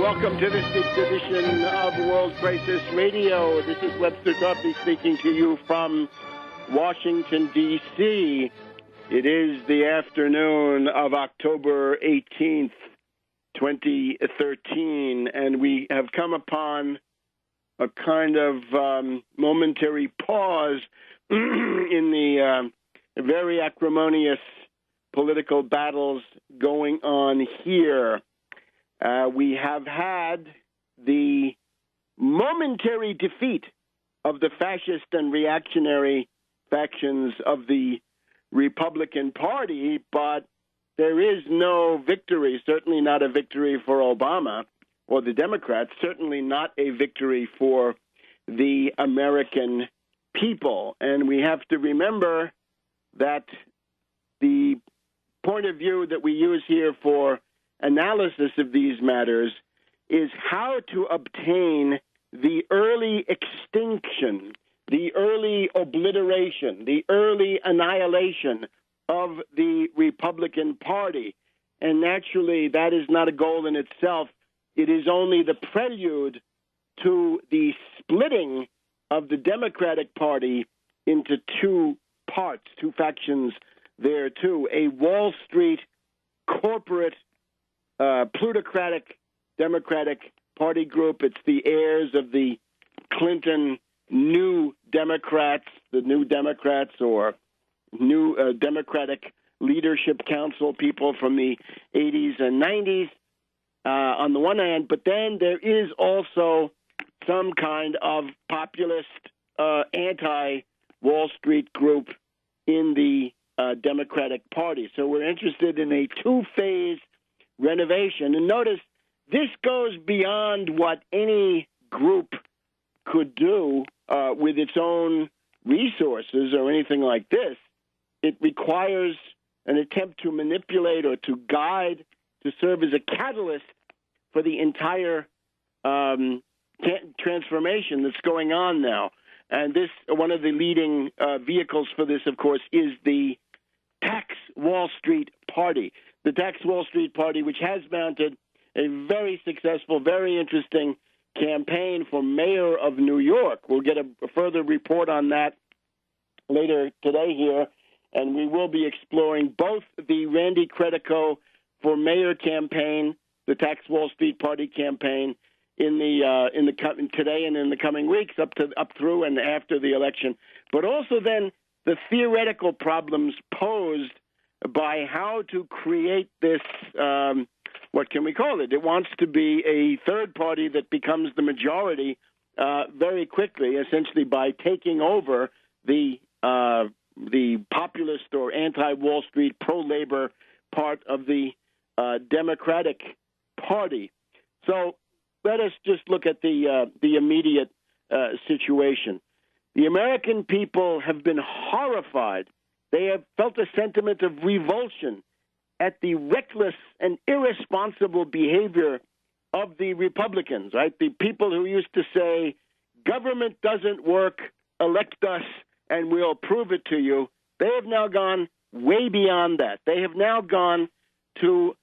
welcome to this edition of World Crisis Radio. This is Webster Tarpley speaking to you from Washington, D.C. It is the afternoon of October 18th, 2013, and we have come upon a kind of momentary pause in the very acrimonious political battles going on here. We have had the momentary defeat of the fascist and reactionary factions of the Republican Party, but there is no victory, certainly not a victory for Obama or the Democrats, certainly not a victory for the American people. And we have to remember that the point of view that we use here for analysis of these matters is how to obtain the early extinction, the early obliteration, the early annihilation of the Republican Party. And naturally, that is not a goal in itself. It is only the prelude to the splitting of the Democratic Party into two parts, two factions there too, a Wall Street corporate plutocratic Democratic Party group. It's the heirs of the Clinton New Democrats, the New Democrats, or New Democratic Leadership Council, people from the 80s and 90s on the one hand, but then there is also some kind of populist anti-Wall Street group in the Democratic Party. So we're interested in a two-phase renovation. And notice, this goes beyond what any group could do with its own resources or anything like this. It requires an attempt to manipulate or to guide, to serve as a catalyst for the entire transformation that's going on now. And this, one of the leading vehicles for this, of course, is the Tax Wall Street Party. The Tax Wall Street Party, which has mounted a very successful, very interesting campaign for mayor of New York. We'll get a further report on that later today here, and we will be exploring both the Randy Credico for mayor campaign, the Tax Wall Street Party campaign, today and in the coming weeks, up through and after the election, but also then the theoretical problems posed by how to create this, what can we call it? It wants to be a third party that becomes the majority very quickly, essentially by taking over the populist or anti-Wall Street, pro-labor part of the Democratic Party. So let us just look at the immediate situation. The American people have been horrified. They have felt a sentiment of revulsion at the reckless and irresponsible behavior of the Republicans, right? The people who used to say, government doesn't work, elect us, and we'll prove it to you. They have now gone way beyond that. They have now gone to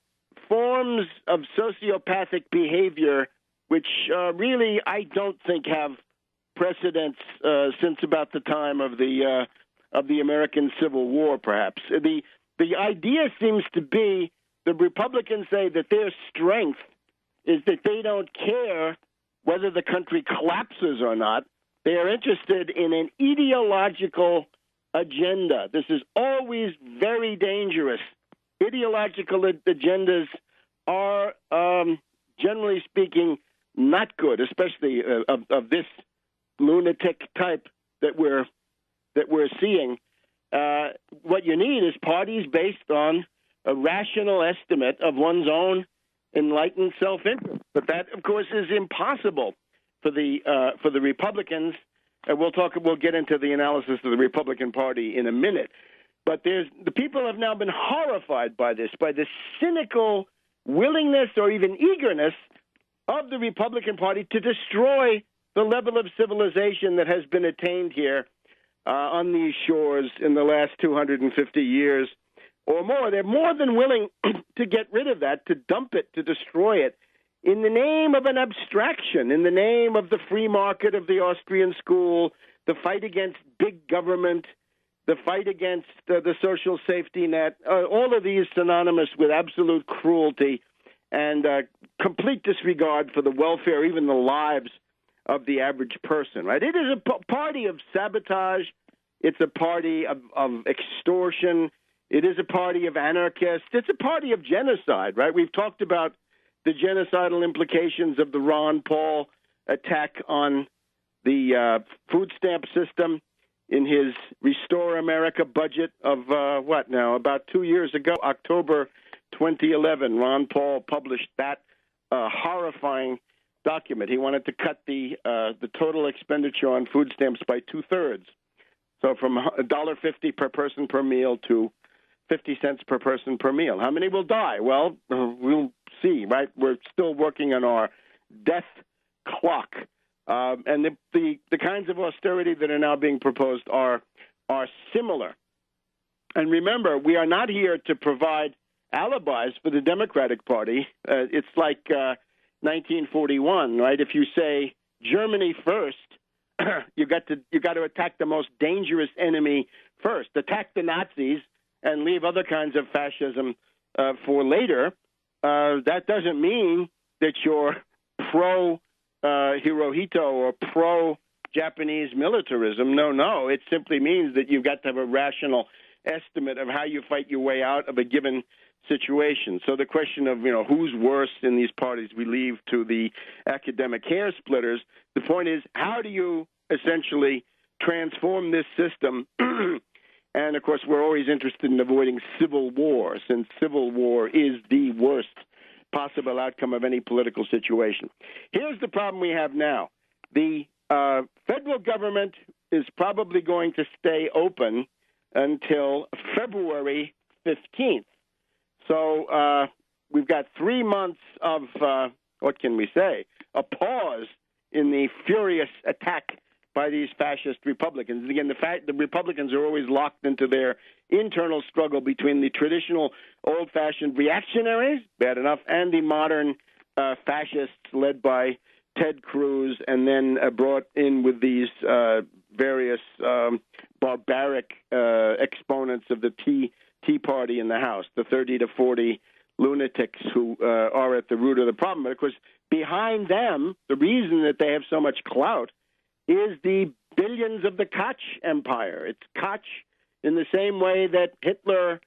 forms of sociopathic behavior which really I don't think have precedents since about the time of the American Civil War, perhaps. The idea seems to be the Republicans say that their strength is that they don't care whether the country collapses or not. They are interested in an ideological agenda. This is always very dangerous. Ideological agendas are, generally speaking, not good, especially of this lunatic type that we're seeing. What you need is parties based on a rational estimate of one's own enlightened self-interest. But that, of course, is impossible for the Republicans. We'll get into the analysis of the Republican Party in a minute. But the people have now been horrified by this cynical willingness or even eagerness of the Republican Party to destroy the level of civilization that has been attained here on these shores in the last 250 years or more. They're more than willing to get rid of that, to dump it, to destroy it in the name of an abstraction, in the name of the free market of the Austrian school, the fight against big government, the fight against the social safety net, all of these synonymous with absolute cruelty and complete disregard for the welfare, even the lives of the average person, right? It is a party of sabotage. It's a party of extortion. It is a party of anarchists. It's a party of genocide, right? We've talked about the genocidal implications of the Ron Paul attack on the food stamp system in his Restore America budget of, about 2 years ago, October 2011. Ron Paul published that horrifying document. He wanted to cut the total expenditure on food stamps by 2/3. So from $1.50 per person per meal to 50 cents per person per meal. How many will die? Well, we'll see, right? We're still working on our death clock. And the kinds of austerity that are now being proposed are similar. And remember, we are not here to provide alibis for the Democratic Party. It's like 1941, right? If you say Germany first, you got to attack the most dangerous enemy first. Attack the Nazis and leave other kinds of fascism for later. That doesn't mean that you're pro Hirohito or pro-Japanese militarism. No. It simply means that you've got to have a rational estimate of how you fight your way out of a given situation. So the question of, who's worse in these parties, we leave to the academic hair splitters. The point is, how do you essentially transform this system? And, of course, we're always interested in avoiding civil war, since civil war is the worst possible outcome of any political situation. Here's the problem we have now. The federal government is probably going to stay open until February 15th. So we've got 3 months of, what can we say, a pause in the furious attack by these fascist Republicans. Again, the Republicans are always locked into their internal struggle between the traditional old-fashioned reactionaries, bad enough, and the modern fascists led by Ted Cruz, and then brought in with these various barbaric exponents of the Tea Party in the House, the 30 to 40 lunatics who are at the root of the problem. But, of course, behind them, the reason that they have so much clout is the billions of the Koch empire. It's Koch in the same way that Hitler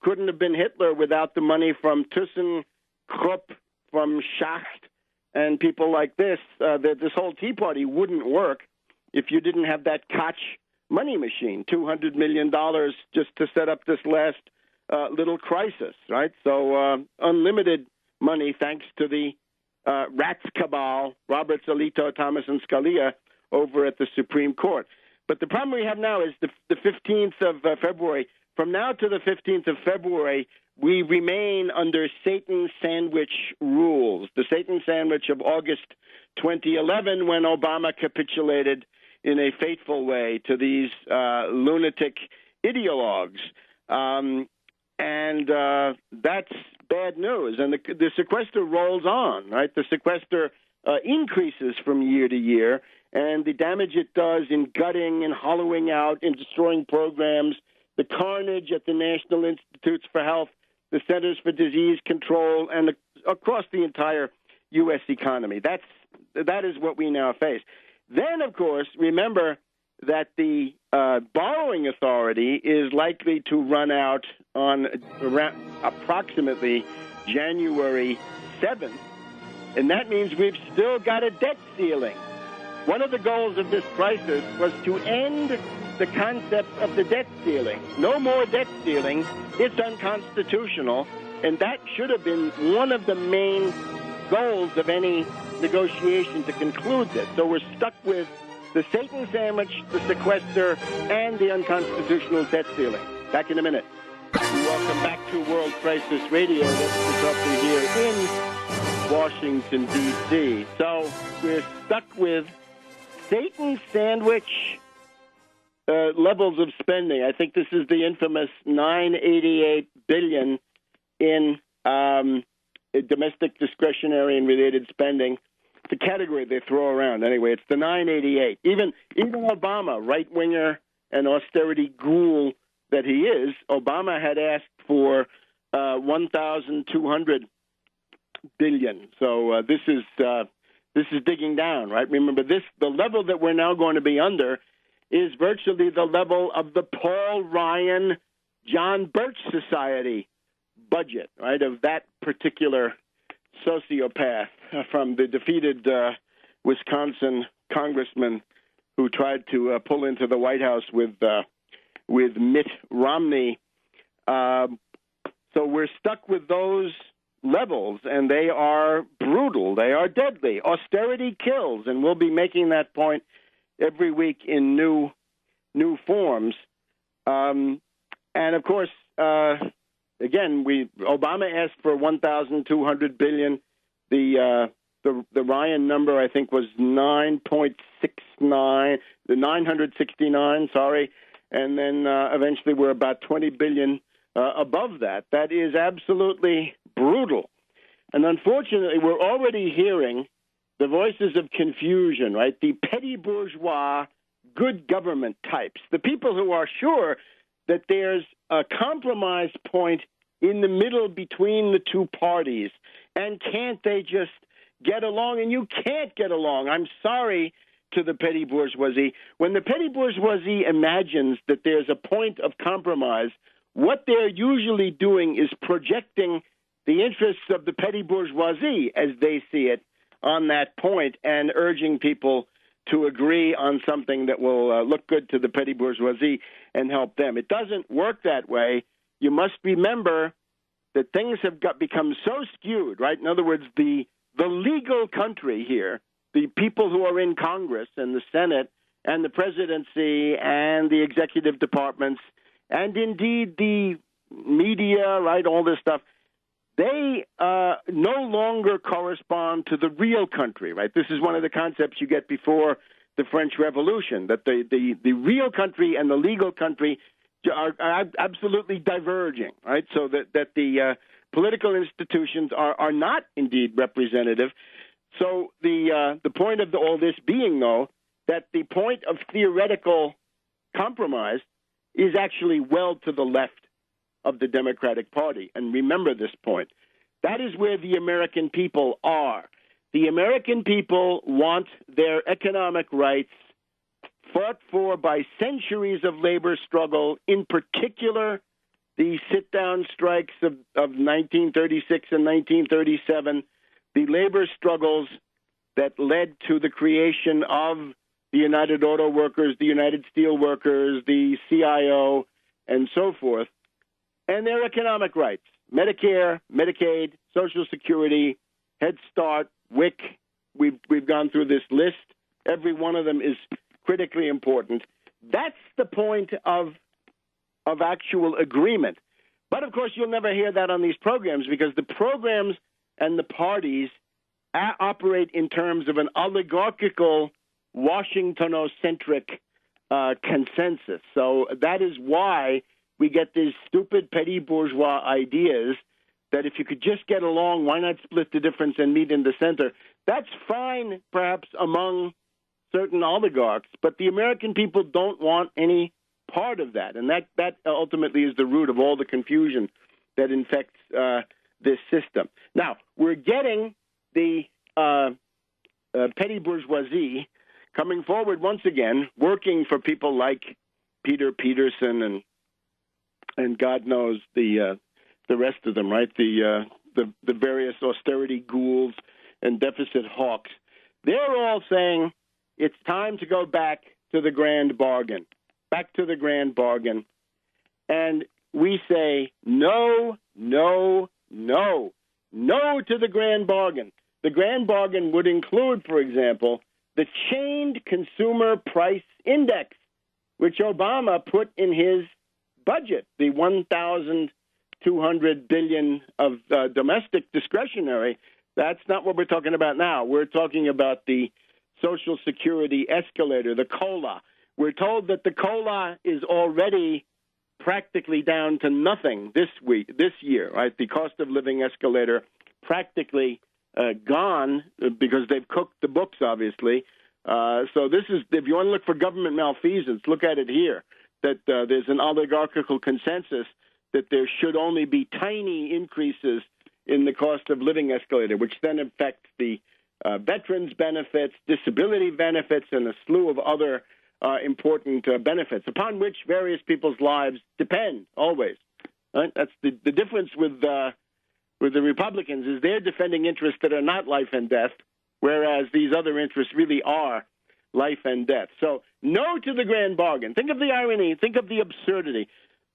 couldn't have been Hitler without the money from ThyssenKrupp, from Schacht, and people like this. This whole Tea Party wouldn't work if you didn't have that Koch money machine, $200 million just to set up this last little crisis, right? So unlimited money thanks to the rats cabal, Roberts, Alito, Thomas, and Scalia over at the Supreme Court. But the problem we have now is the 15th of February. From now to the 15th of February, we remain under Satan sandwich rules, the Satan sandwich of August 2011 when Obama capitulated in a fateful way to these lunatic ideologues. And that's bad news. And the sequester rolls on, right? The sequester increases from year to year, and the damage it does in gutting and hollowing out and destroying programs, the carnage at the National Institutes for Health, the Centers for Disease Control, and across the entire U.S. economy. That is what we now face. Then, of course, remember that the borrowing authority is likely to run out on around approximately January 7th, and that means we've still got a debt ceiling. One of the goals of this crisis was to end the concept of the debt ceiling. No more debt ceiling. It's unconstitutional, and that should have been one of the main goals of any negotiation to conclude this. So we're stuck with the Satan sandwich, the sequester, and the unconstitutional debt ceiling. Back in a minute. Welcome back to World Crisis Radio. Webster Tarpley here in Washington, D.C. So we're stuck with Satan sandwich levels of spending. I think this is the infamous $988 billion in domestic discretionary and related spending. It's a category they throw around. Anyway, it's the 988. Even Obama, right-winger and austerity ghoul that he is, Obama had asked for $1,200 billion. So this is digging down, right? Remember, the level that we're now going to be under is virtually the level of the Paul Ryan, John Birch Society budget, right, of that particular sociopath from the defeated Wisconsin congressman who tried to pull into the White House with Mitt Romney. So we're stuck with those levels, and they are brutal. They are deadly. Austerity kills, and we'll be making that point every week in new forms. And of course, again, Obama asked for $1,200 billion. The Ryan number, I think, was 969. Sorry, and then eventually we're about $20 billion above that. That is absolutely brutal, and unfortunately, we're already hearing the voices of confusion. Right, the petty bourgeois, good government types, the people who are sure that there's a compromise point in the middle between the two parties, and can't they just get along? And you can't get along. I'm sorry to the petty bourgeoisie. When the petty bourgeoisie imagines that there's a point of compromise, what they're usually doing is projecting the interests of the petty bourgeoisie as they see it on that point and urging people to agree on something that will look good to the petty bourgeoisie and help them. It doesn't work that way. You must remember that things have become so skewed, right? In other words, the legal country here, the people who are in Congress and the Senate and the presidency and the executive departments and indeed the media, right, all this stuff, they no longer correspond to the real country, right? This is one of the concepts you get before the French Revolution, that the real country and the legal country are absolutely diverging, right? So that the political institutions are not indeed representative. So the point of all this being, though, that the point of theoretical compromise is actually well to the left of the Democratic Party. And remember this point. That is where the American people are. The American people want their economic rights fought for by centuries of labor struggle, in particular the sit-down strikes of 1936 and 1937, the labor struggles that led to the creation of the United Auto Workers, the United Steel Workers, the CIO, and so forth, and their economic rights, Medicare, Medicaid, Social Security, Head Start, WIC. We've gone through this list. Every one of them is critically important. That's the point of actual agreement. But, of course, you'll never hear that on these programs because the programs and the parties operate in terms of an oligarchical, Washingtonocentric consensus. So that is why we get these stupid petty bourgeois ideas that if you could just get along, why not split the difference and meet in the center? That's fine, perhaps, among certain oligarchs, but the American people don't want any part of that. And that ultimately is the root of all the confusion that infects this system. Now, we're getting the petty bourgeoisie coming forward once again, working for people like Peter Peterson and God knows the rest of them, right? The various austerity ghouls and deficit hawks. They're all saying it's time to go back to the grand bargain, back to the grand bargain. And we say no, no, no, no to the grand bargain. The grand bargain would include, for example, the chained consumer price index, which Obama put in his budget, the $1,200 billion of domestic discretionary. That's not what we're talking about now. We're talking about the Social Security escalator, the COLA. We're told that the COLA is already practically down to nothing this year, right? The cost of living escalator practically gone because they've cooked the books, obviously. So this is, if you want to look for government malfeasance, look at it here, that there's an oligarchical consensus that there should only be tiny increases in the cost of living escalator, which then affects the veterans benefits, disability benefits, and a slew of other important benefits upon which various people's lives depend always. Right? That's the difference with the Republicans is they're defending interests that are not life and death, whereas these other interests really are life and death. So no to the grand bargain. Think of the irony. Think of the absurdity.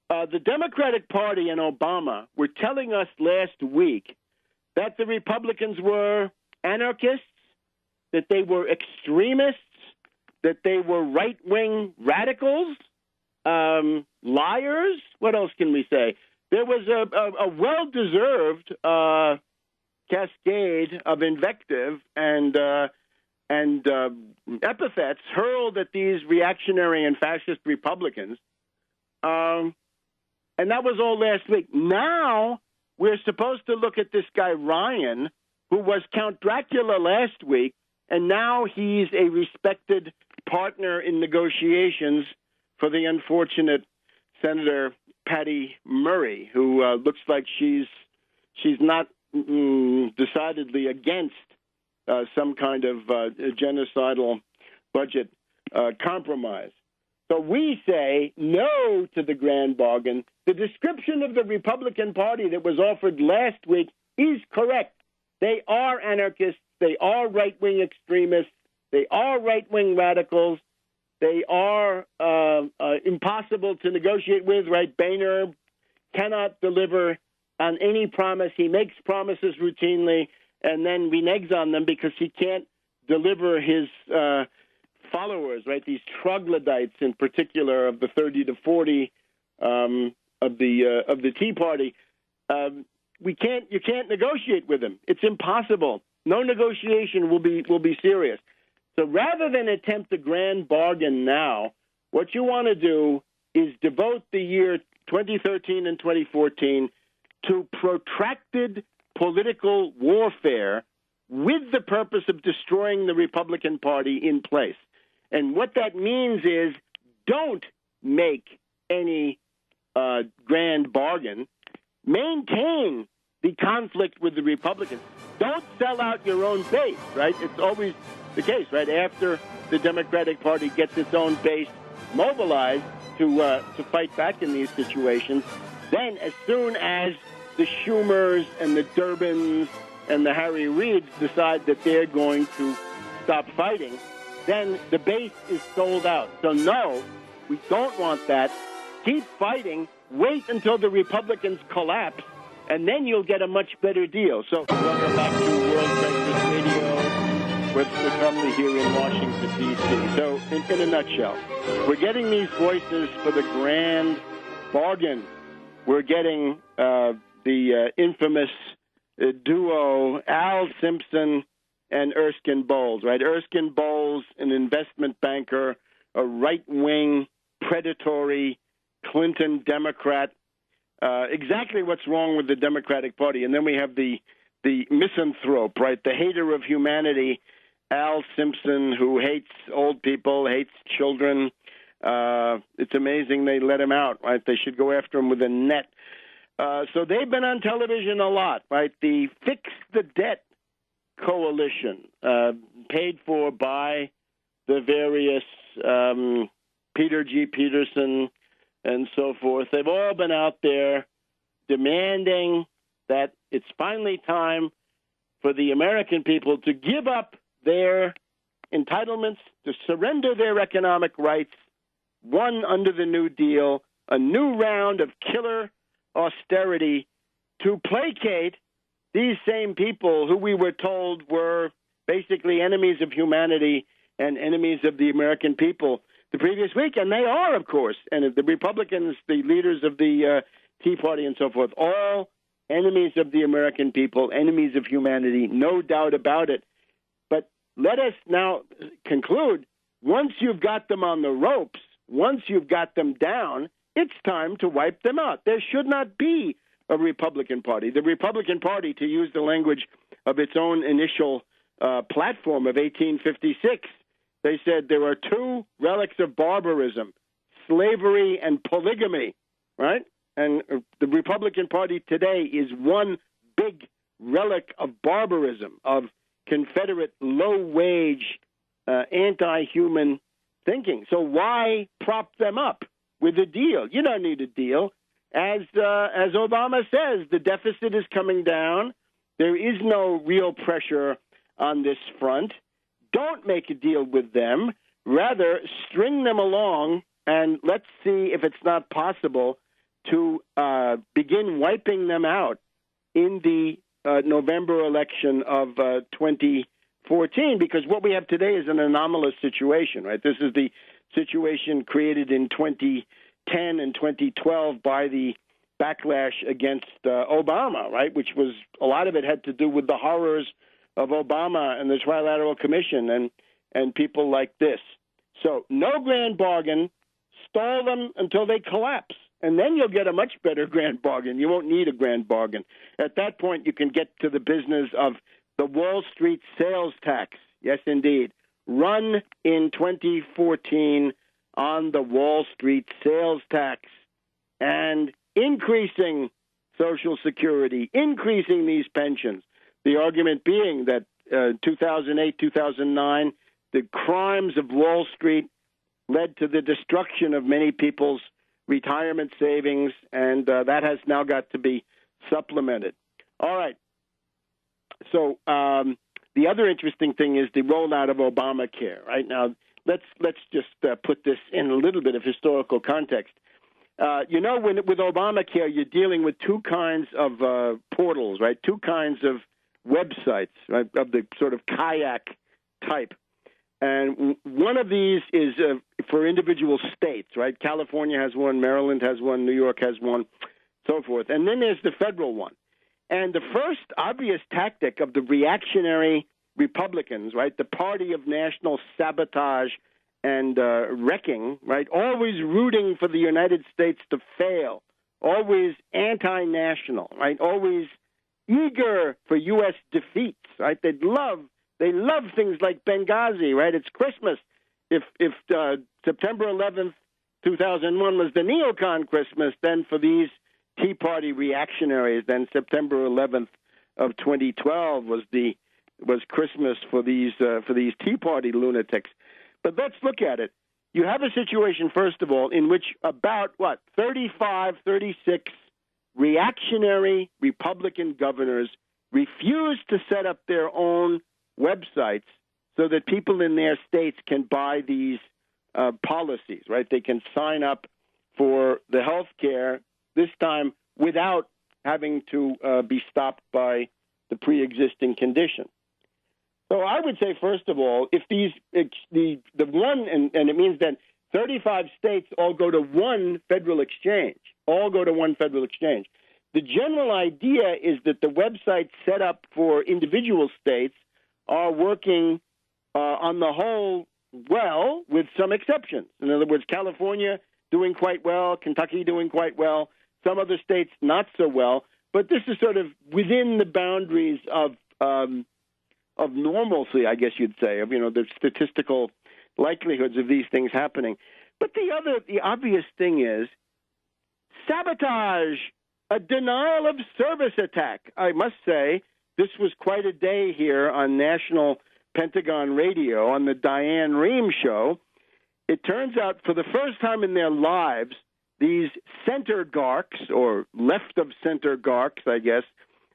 The Democratic Party and Obama were telling us last week that the Republicans were anarchists, that they were extremists, that they were right-wing radicals, liars. What else can we say? There was a well-deserved cascade of invective and epithets hurled at these reactionary and fascist Republicans. And that was all last week. Now we're supposed to look at this guy, Ryan, who was Count Dracula last week, and now he's a respected partner in negotiations for the unfortunate Senator Patty Murray, who looks like she's not decidedly against some kind of genocidal budget compromise. So we say no to the grand bargain. The description of the Republican Party that was offered last week is correct. They are anarchists. They are right-wing extremists. They are right-wing radicals. They are impossible to negotiate with, right? Boehner cannot deliver on any promise. He makes promises routinely and then reneges on them because he can't deliver his followers, right? These troglodytes, in particular, of the 30 to 40 of the Tea Party. You can't negotiate with them. It's impossible. No negotiation will be serious. So rather than attempt a grand bargain now, what you want to do is devote the year 2013 and 2014 to protracted political warfare with the purpose of destroying the Republican Party in place. And what that means is don't make any grand bargain. Maintain the conflict with the Republicans. Don't sell out your own base, right? It's always the case, right? After the Democratic Party gets its own base mobilized to fight back in these situations, then as soon as the Schumers and the Durbins and the Harry Reids decide that they're going to stop fighting, then the base is sold out. So no, we don't want that. Keep fighting. Wait until the Republicans collapse, and then you'll get a much better deal. So welcome back to World Breakfast Radio. Webster Tarpley here in Washington, D.C. So in a nutshell, we're getting these voices for the grand bargain. We're getting the infamous duo Al Simpson and Erskine Bowles, right? Erskine Bowles, an investment banker, a right-wing, predatory Clinton Democrat, exactly what's wrong with the Democratic Party. And then we have the misanthrope, right? The hater of humanity, Al Simpson, who hates old people, hates children. It's amazing they let him out, right? They should go after him with a net. So they've been on television a lot, right? The Fix the Debt Coalition, paid for by the various Peter G. Peterson and so forth. They've all been out there demanding that it's finally time for the American people to give up their entitlements, to surrender their economic rights, one under the New Deal, a new round of killer austerity to placate these same people who we were told were basically enemies of humanity and enemies of the American people the previous week. And they are, of course. And the Republicans, the leaders of the Tea Party and so forth, all enemies of the American people, enemies of humanity, no doubt about it. But let us now conclude, once you've got them on the ropes, once you've got them down, it's time to wipe them out. There should not be a Republican Party. The Republican Party, to use the language of its own initial platform of 1856, they said there are two relics of barbarism, slavery and polygamy, right? And the Republican Party today is one big relic of barbarism, of Confederate low-wage, anti-human thinking. So why prop them up with a deal? You don't need a deal. As Obama says, the deficit is coming down. There is no real pressure on this front. Don't make a deal with them. Rather, string them along, and let's see if it's not possible to begin wiping them out in the November election of 2014, because what we have today is an anomalous situation, right? This is the situation created in 2010 and 2012 by the backlash against Obama, right? Which was, a lot of it had to do with the horrors of Obama and the Trilateral Commission and people like this. So no grand bargain, stall them until they collapse, and then you'll get a much better grand bargain. You won't need a grand bargain. At that point, you can get to the business of the Wall Street sales tax. Yes, indeed. Run in 2014 on the Wall Street sales tax and increasing Social Security, increasing these pensions. The argument being that 2008, 2009, the crimes of Wall Street led to the destruction of many people's retirement savings, and that has now got to be supplemented. All right. So the other interesting thing is the rollout of Obamacare. Right now, let's just put this in a little bit of historical context. With Obamacare, you're dealing with two kinds of portals, right? Two kinds of websites, right, of the sort of kayak type. And one of these is for individual states, right? California has one, Maryland has one, New York has one, so forth. And then there's the federal one. And the first obvious tactic of the reactionary Republicans, right, the party of national sabotage and wrecking, right, always rooting for the United States to fail, always anti-national, right, always eager for U.S. defeats, right? They love things like Benghazi, right? It's Christmas. If September 11th, 2001 was the neocon Christmas, then for these Tea Party reactionaries, then September 11th of 2012 was Christmas for these Tea Party lunatics. But let's look at it. You have a situation, first of all, in which about 35, 36 reactionary Republican governors refuse to set up their own websites so that people in their states can buy these policies, right? They can sign up for the health care, this time without having to be stopped by the pre-existing condition. So I would say, first of all, if the one, and it means that 35 states all go to one federal exchange, The general idea is that the websites set up for individual states are working on the whole well, with some exceptions. In other words, California doing quite well, Kentucky doing quite well, some other states not so well. But this is sort of within the boundaries of normalcy, I guess you'd say, of the statistical likelihoods of these things happening. But the obvious thing is sabotage, a denial of service attack. I must say, this was quite a day here on National Pentagon Radio on the Diane Rehm show. It turns out for the first time in their lives, these center garks, or left-of-center garks, I guess,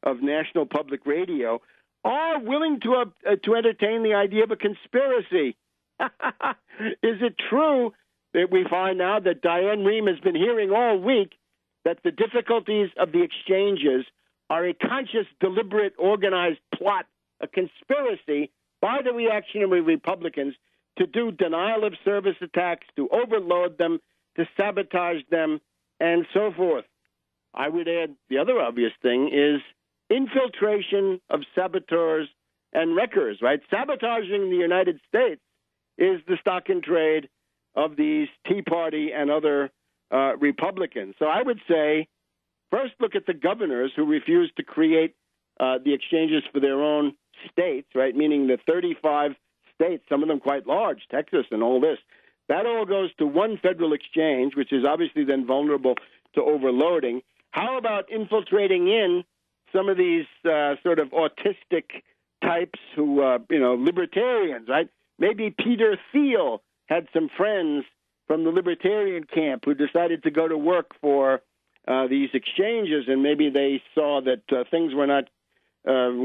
of National Public Radio, are willing to entertain the idea of a conspiracy. Is it true that we find now that Diane Rehm has been hearing all week that the difficulties of the exchanges are a conscious, deliberate, organized plot, a conspiracy by the reactionary Republicans to do denial of service attacks, to overload them, to sabotage them, and so forth? I would add the other obvious thing is infiltration of saboteurs and wreckers, right? Sabotaging the United States is the stock in trade of these Tea Party and other Republicans. So I would say, First, look at the governors who refused to create the exchanges for their own states, right? Meaning the 35 states, some of them quite large, Texas and all this. That all goes to one federal exchange, which is obviously then vulnerable to overloading. How about infiltrating in some of these sort of autistic types who, libertarians, right? Maybe Peter Thiel had some friends from the libertarian camp who decided to go to work for these exchanges, and maybe they saw that things were not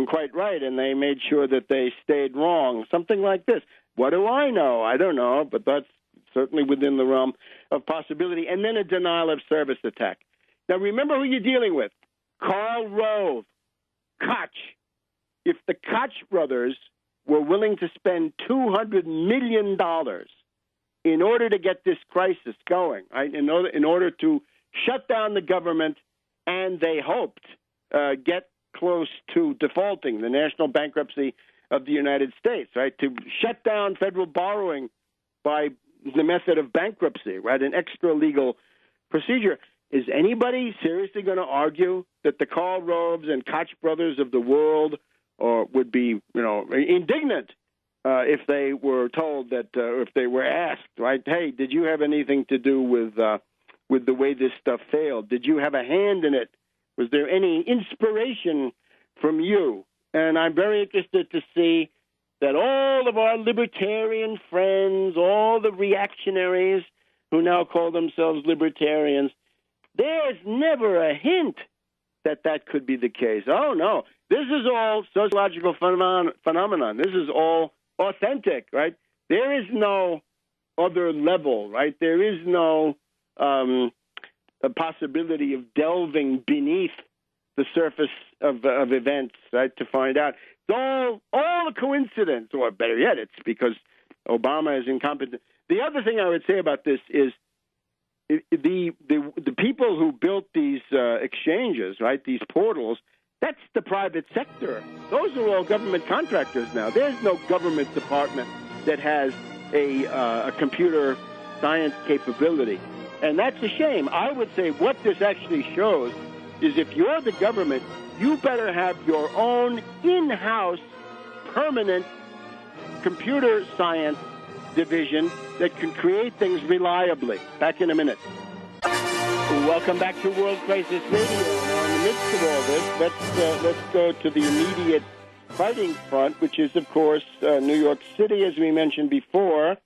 quite right, and they made sure that they stayed wrong. Something like this. What do I know? I don't know, but that's certainly within the realm of possibility. And then a denial of service attack. Now, remember who you're dealing with. Karl Rove, Koch. If the Koch brothers were willing to spend $200 million in order to get this crisis going, right, in order to shut down the government, and they hoped get close to defaulting, the national bankruptcy of the United States, right, to shut down federal borrowing by the method of bankruptcy, right, an extra-legal procedure. Is anybody seriously going to argue that the Karl Roves and Koch brothers of the world would be, indignant if they were told that, if they were asked, right, hey, did you have anything to do with the way this stuff failed? Did you have a hand in it? Was there any inspiration from you? And I'm very interested to see that all of our libertarian friends, all the reactionaries who now call themselves libertarians, there's never a hint that that could be the case. Oh, no. This is all sociological phenomenon. This is all authentic, right? There is no other level, right? There is no a possibility of delving beneath the surface of events, right, to find out. It's all a coincidence, or better yet, it's because Obama is incompetent. The other thing I would say about this is the people who built these exchanges, right, these portals, that's the private sector. Those are all government contractors now. There's no government department that has a computer science capability. And that's a shame. I would say what this actually shows is if you're the government, you better have your own in-house permanent computer science division that can create things reliably. Back in a minute. Welcome back to World Crisis Radio. Now, in the midst of all this, let's go to the immediate fighting front, which is, of course, New York City, as we mentioned before.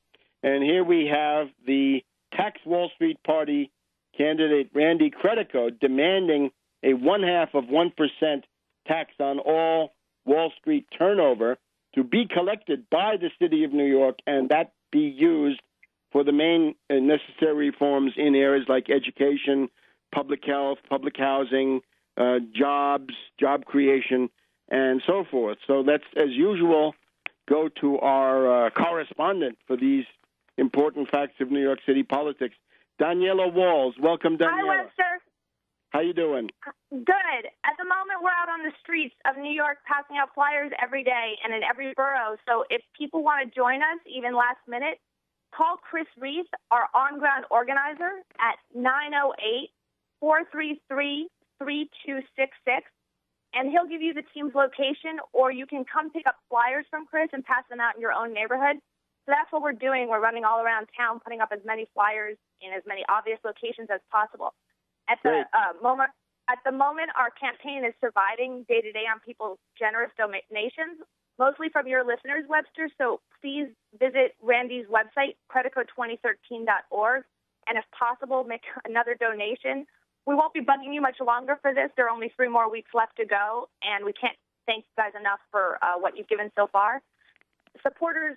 And here we have the Tax Wall Street Party candidate Randy Credico demanding a 0.5% tax on all Wall Street turnover to be collected by the city of New York, and that be used for the main necessary reforms in areas like education, public health, public housing, jobs, job creation, and so forth. So let's, as usual, go to our correspondent for these important facts of New York City politics, Daniela Walls. Welcome, Daniela. Hi, Webster. How you doing? Good. At the moment, we're out on the streets of New York passing out flyers every day and in every borough. So if people want to join us, even last minute, call Chris Reese, our on-ground organizer, at 908-433-3266, and he'll give you the team's location, or you can come pick up flyers from Chris and pass them out in your own neighborhood. So that's what we're doing. We're running all around town, putting up as many flyers in as many obvious locations as possible. At the moment, our campaign is surviving day to day on people's generous donations, mostly from your listeners, Webster. So please visit Randy's website, credico2013.org, and if possible, make another donation. We won't be bugging you much longer for this. There are only 3 more weeks left to go, and we can't thank you guys enough for what you've given so far. Supporters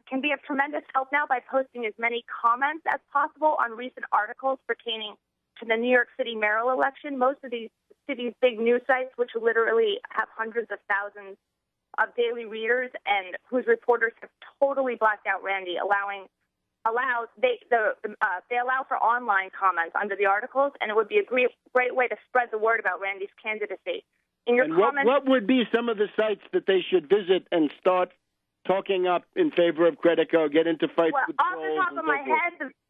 can be of tremendous help now by posting as many comments as possible on recent articles pertaining to the New York City mayoral election. Most of these cities' big news sites, which literally have hundreds of thousands of daily readers and whose reporters have totally blacked out Randy, they allow for online comments under the articles, and it would be a great way to spread the word about Randy's candidacy. What would be some of the sites that they should visit and start talking up in favor of Credico, get into fights with trolls?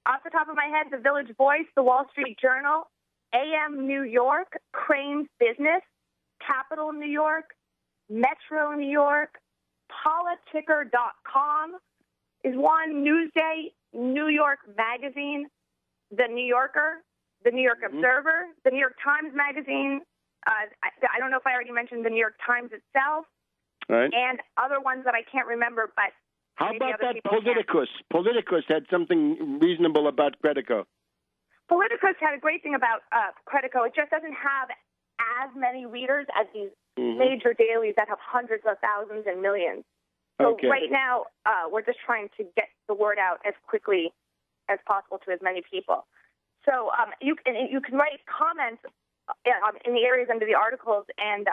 Off the top of my head, the Village Voice, the Wall Street Journal, AM New York, Crane's Business, Capital New York, Metro New York, Politicker.com is one, Newsday, New York Magazine, The New Yorker, The New York Observer, The New York Times Magazine. I don't know if I already mentioned The New York Times itself, right, and other ones that I can't remember, but how about that Politicus? Politicus had something reasonable about Credico. Politicus had a great thing about Credico. It just doesn't have as many readers as these major dailies that have hundreds of thousands and millions. So right now, we're just trying to get the word out as quickly as possible to as many people. So you can write comments in the areas under the articles and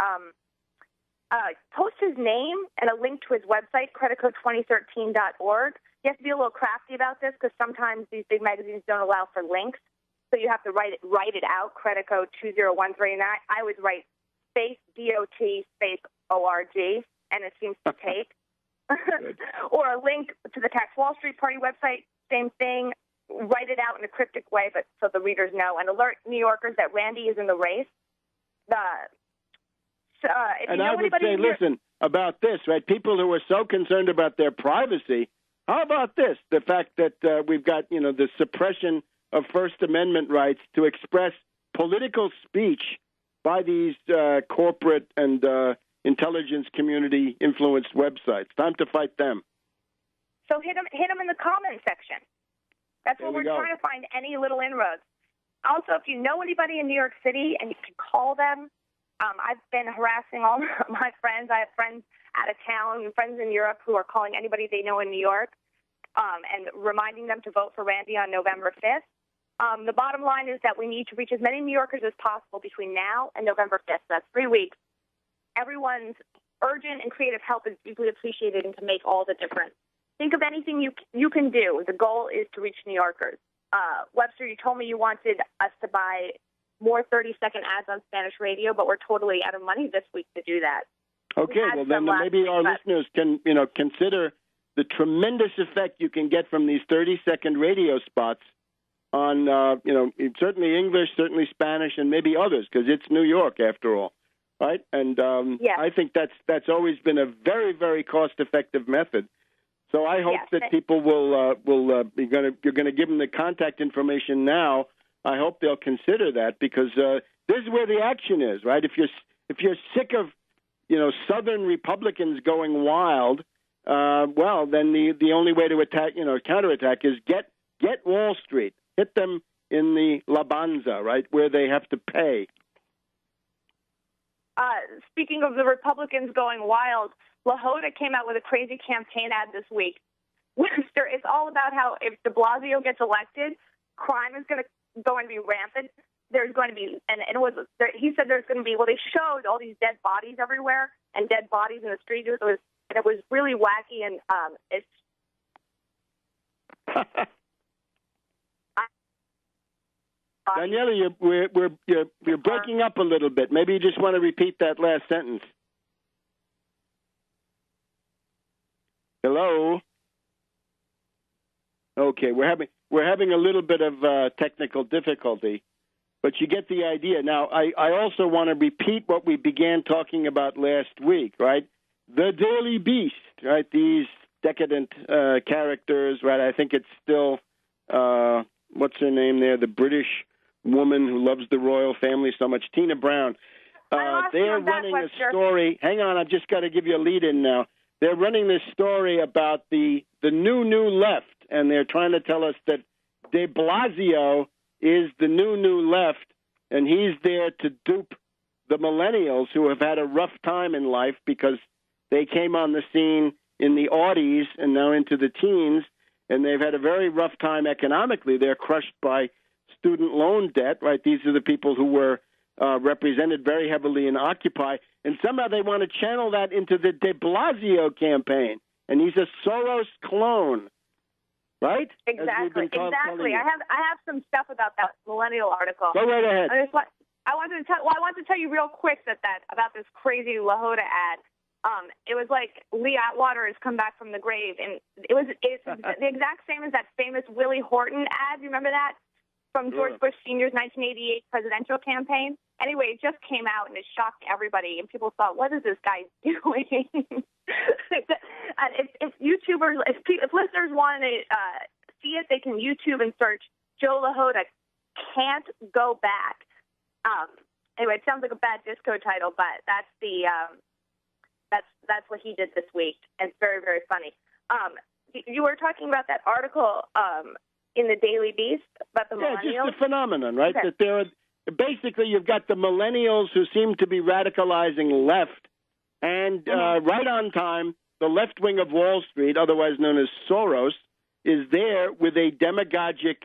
post his name and a link to his website, credico2013.org. You have to be a little crafty about this because sometimes these big magazines don't allow for links. So you have to write it out, Credico2013. And I would write space DOT space ORG, and it seems to take. Or a link to the Tax Wall Street Party website, same thing. Write it out in a cryptic way, but so the readers know, and alert New Yorkers that Randy is in the race. And I would say, listen, about this, right? People who are so concerned about their privacy, how about this? The fact that we've got, the suppression of First Amendment rights to express political speech by these corporate and intelligence community influenced websites. Time to fight them. So hit them in the comment section. That's what we're trying to find, any little inroads. Also, if you know anybody in New York City and you can call them, I've been harassing all my friends. I have friends out of town and friends in Europe who are calling anybody they know in New York and reminding them to vote for Randy on November 5th. The bottom line is that we need to reach as many New Yorkers as possible between now and November 5th. That's 3 weeks. Everyone's urgent and creative help is deeply appreciated and can make all the difference. Think of anything you can do. The goal is to reach New Yorkers. Webster, you told me you wanted us to buy more 30-second ads on Spanish radio, but we're totally out of money this week to do that. Okay, well, then maybe our listeners can, consider the tremendous effect you can get from these 30-second radio spots on, certainly English, certainly Spanish, and maybe others, because it's New York after all, right? And I think that's always been a very, very cost-effective method. So I hope that people will you're going to give them the contact information now. I hope they'll consider that because this is where the action is, right? If you're sick of Southern Republicans going wild, well, then the only way to attack, counterattack is get Wall Street, hit them in the La Banza, right, where they have to pay. Speaking of the Republicans going wild, LaHoda came out with a crazy campaign ad this week. Webster, it's all about how if de Blasio gets elected, crime is going to go and be rampant. There's going to be, he said there's going to be, they showed all these dead bodies everywhere and dead bodies in the street. It was really wacky and it's. Daniela, you're breaking up a little bit. Maybe you just want to repeat that last sentence. Hello. Okay, we're having a little bit of technical difficulty, but you get the idea. Now, I also want to repeat what we began talking about last week, right? The Daily Beast, right? These decadent characters, right? I think it's still what's her name there? The British woman who loves the royal family so much, Tina Brown. They're running a story. Hang on, I've just got to give you a lead-in now. They're running this story about the new left, and they're trying to tell us that de Blasio is the new left, and he's there to dupe the millennials who have had a rough time in life because they came on the scene in the aughties and now into the teens, and they've had a very rough time economically. They're crushed by student loan debt, right? These are the people who were represented very heavily in Occupy, and somehow they want to channel that into the de Blasio campaign, and he's a Soros clone, right? Exactly. I have some stuff about that millennial article. Go right ahead. I wanted to tell you real quick about this crazy LaHoda ad. It was like Lee Atwater has come back from the grave, and it's the exact same as that famous Willie Horton ad. You remember that? from George Bush Sr.'s 1988 presidential campaign. Anyway, it just came out and it shocked everybody, and people thought, "What is this guy doing?" And if YouTubers, if listeners want to see it, they can YouTube and search Joe LaHoda Can't Go Back. Anyway, it sounds like a bad disco title, but that's the that's what he did this week, and it's very, very funny. You were talking about that article in the Daily Beast about the millennials. Yeah, just a phenomenon, right? Okay. That there are basically you've got the millennials who seem to be radicalizing left, and right on time, the left wing of Wall Street, otherwise known as Soros, is there with a demagogic,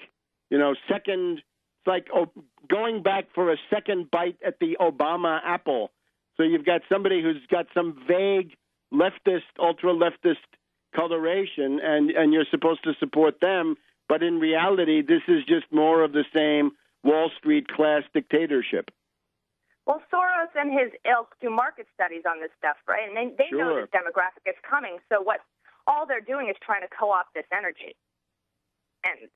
second. It's like going back for a second bite at the Obama apple. So you've got somebody who's got some vague leftist, ultra-leftist coloration, and you're supposed to support them. But in reality, this is just more of the same Wall Street class dictatorship. Well, Soros and his ilk do market studies on this stuff, right? And they know this demographic is coming. So all they're doing is trying to co-opt this energy. And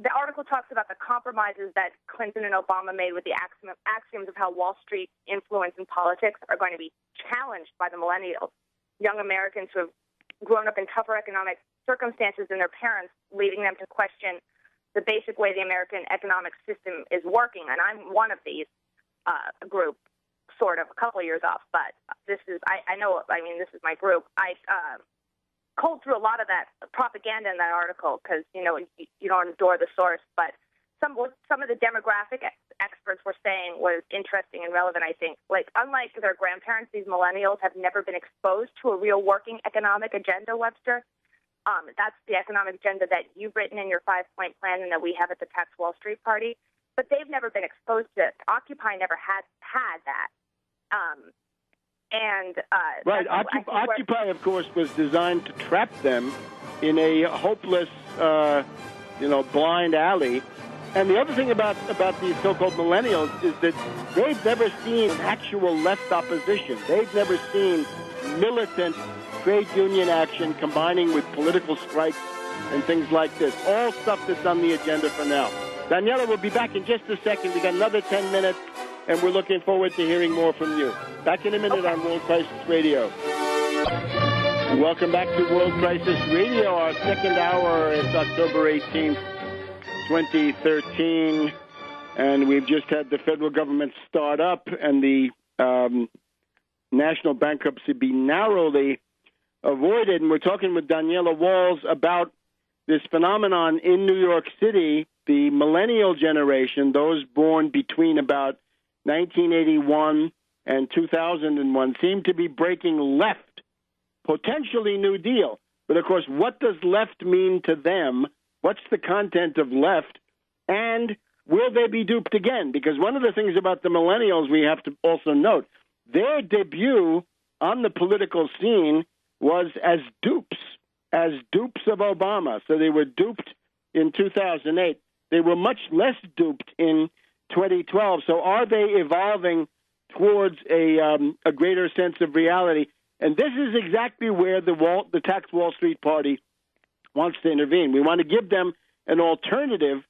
the article talks about the compromises that Clinton and Obama made with the axioms of how Wall Street influence in politics are going to be challenged by the millennials, young Americans who have grown up in tougher economic circumstances than their parents, leading them to question the basic way the American economic system is working. And I'm one of these group, sort of, a couple of years off, but this is my group. I culled through a lot of that propaganda in that article because, you don't adore the source. But some of the demographic experts were saying was interesting and relevant, I think. Like, unlike their grandparents, these millennials have never been exposed to a real working economic agenda, Webster. That's the economic agenda that you've written in your 5-point plan and that we have at the Tax Wall Street Party. But they've never been exposed to it. Occupy never had that. Right. Occupy, of course, was designed to trap them in a hopeless, blind alley. And the other thing about these so-called millennials is that they've never seen actual left opposition. They've never seen militant trade union action combining with political strikes and things like this. All stuff that's on the agenda for now. Daniela will be back in just a second. We got another 10 minutes, and we're looking forward to hearing more from you. Back in a minute on World Crisis Radio. Welcome back to World Crisis Radio. Our second hour is October 18th, 2013, and we've just had the federal government start up and the national bankruptcy be narrowly avoided. And we're talking with Daniela Walls about this phenomenon in New York City. The millennial generation, those born between about 1981 and 2001, seem to be breaking left, potentially New Deal. But, of course, what does left mean to them? What's the content of left? And will they be duped again? Because one of the things about the millennials we have to also note, their debut on the political scene was as dupes of Obama. So they were duped in 2008. They were much less duped in 2012. So are they evolving towards a greater sense of reality? And this is exactly where the Tax Wall Street Party wants to intervene. We want to give them an alternative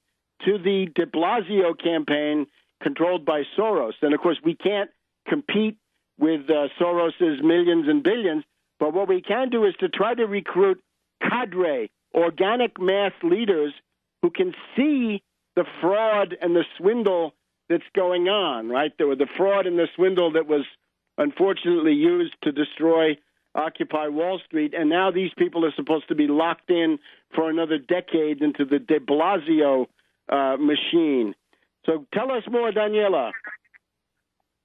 to the de Blasio campaign controlled by Soros. And, of course, we can't compete with Soros's millions and billions, but what we can do is to try to recruit cadre, organic mass leaders who can see the fraud and the swindle that's going on, right? There were the fraud and the swindle that was unfortunately used to destroy Occupy Wall Street, and now these people are supposed to be locked in for another decade into the de Blasio machine. So tell us more, Daniela.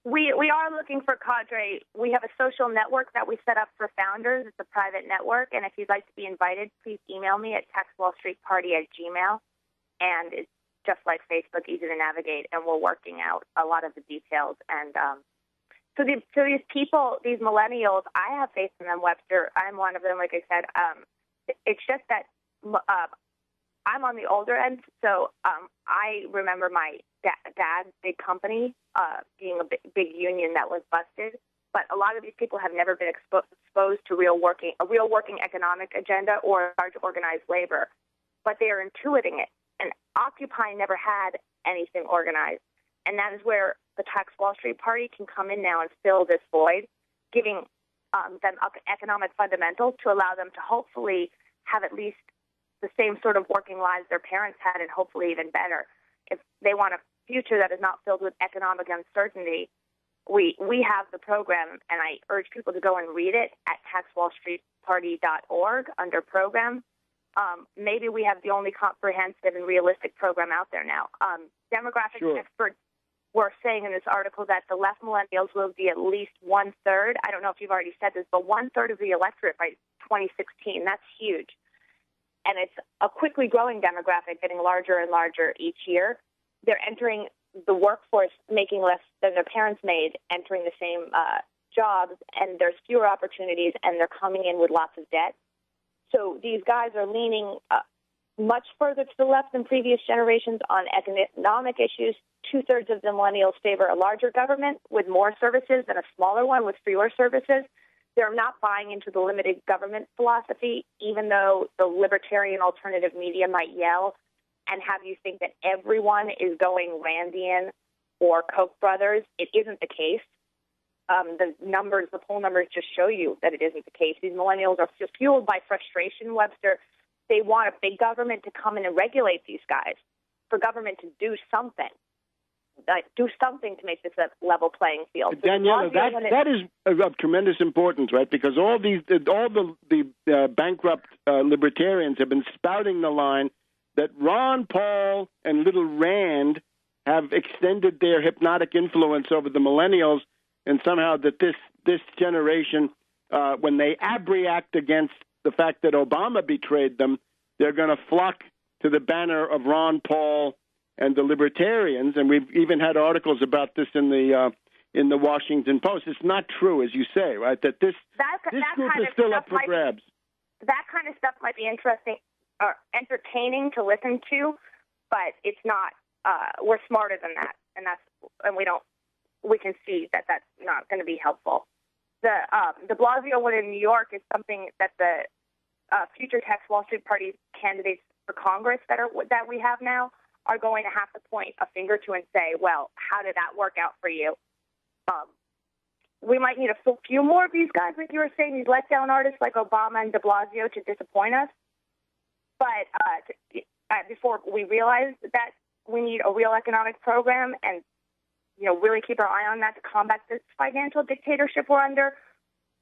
We are looking for cadre. We have a social network that we set up for founders. It's a private network, and if you'd like to be invited, please email me at taxwallstreetparty@gmail.com. And it's just like Facebook, easy to navigate, and we're working out a lot of the details. And so these people, these millennials, I have faith in them, Webster. I'm one of them, like I said. It's just that I'm on the older end, so I remember my dad's big company being a big union that was busted. But a lot of these people have never been exposed to a real working economic agenda or large organized labor. But they are intuiting it. And Occupy never had anything organized. And that is where the Tax Wall Street Party can come in now and fill this void, giving them economic fundamentals to allow them to hopefully have at least the same sort of working lives their parents had, and hopefully even better. If they want a future that is not filled with economic uncertainty, we have the program, and I urge people to go and read it at taxwallstreetparty.org under program. Maybe we have the only comprehensive and realistic program out there now. Demographic experts were saying in this article that the left millennials will be at least 1/3. I don't know if you've already said this, but 1/3 of the electorate by 2016. That's huge. And it's a quickly growing demographic, getting larger and larger each year. They're entering the workforce making less than their parents made, entering the same jobs, and there's fewer opportunities, and they're coming in with lots of debt. So these guys are leaning much further to the left than previous generations on economic issues. 2/3 of the millennials favor a larger government with more services than a smaller one with fewer services. They're not buying into the limited government philosophy, even though the libertarian alternative media might yell and have you think that everyone is going Randian or Koch brothers. It isn't the case. The poll numbers just show you that it isn't the case. These millennials are just fueled by frustration, Webster. They want a big government to come in and regulate these guys, for government to do something. To make this a level playing field. So Daniela, that is of tremendous importance, right? Because all the bankrupt libertarians have been spouting the line that Ron Paul and Little Rand have extended their hypnotic influence over the millennials, and somehow that this generation, when they abreact against the fact that Obama betrayed them, they're going to flock to the banner of Ron Paul and the libertarians, and we've even had articles about this in the Washington Post. It's not true, as you say, right? That this group is still up for grabs. That kind of stuff might be interesting or entertaining to listen to, but it's not. We're smarter than that, and we can see that that's not going to be helpful. The de Blasio one in New York is something that the future Tax Wall Street Party candidates for Congress that we have now are going to have to point a finger to and say, well, how did that work out for you? We might need a few more of these guys, like you were saying, these letdown artists like Obama and de Blasio to disappoint us. But before we realize that we need a real economic program and really keep our eye on that to combat this financial dictatorship we're under,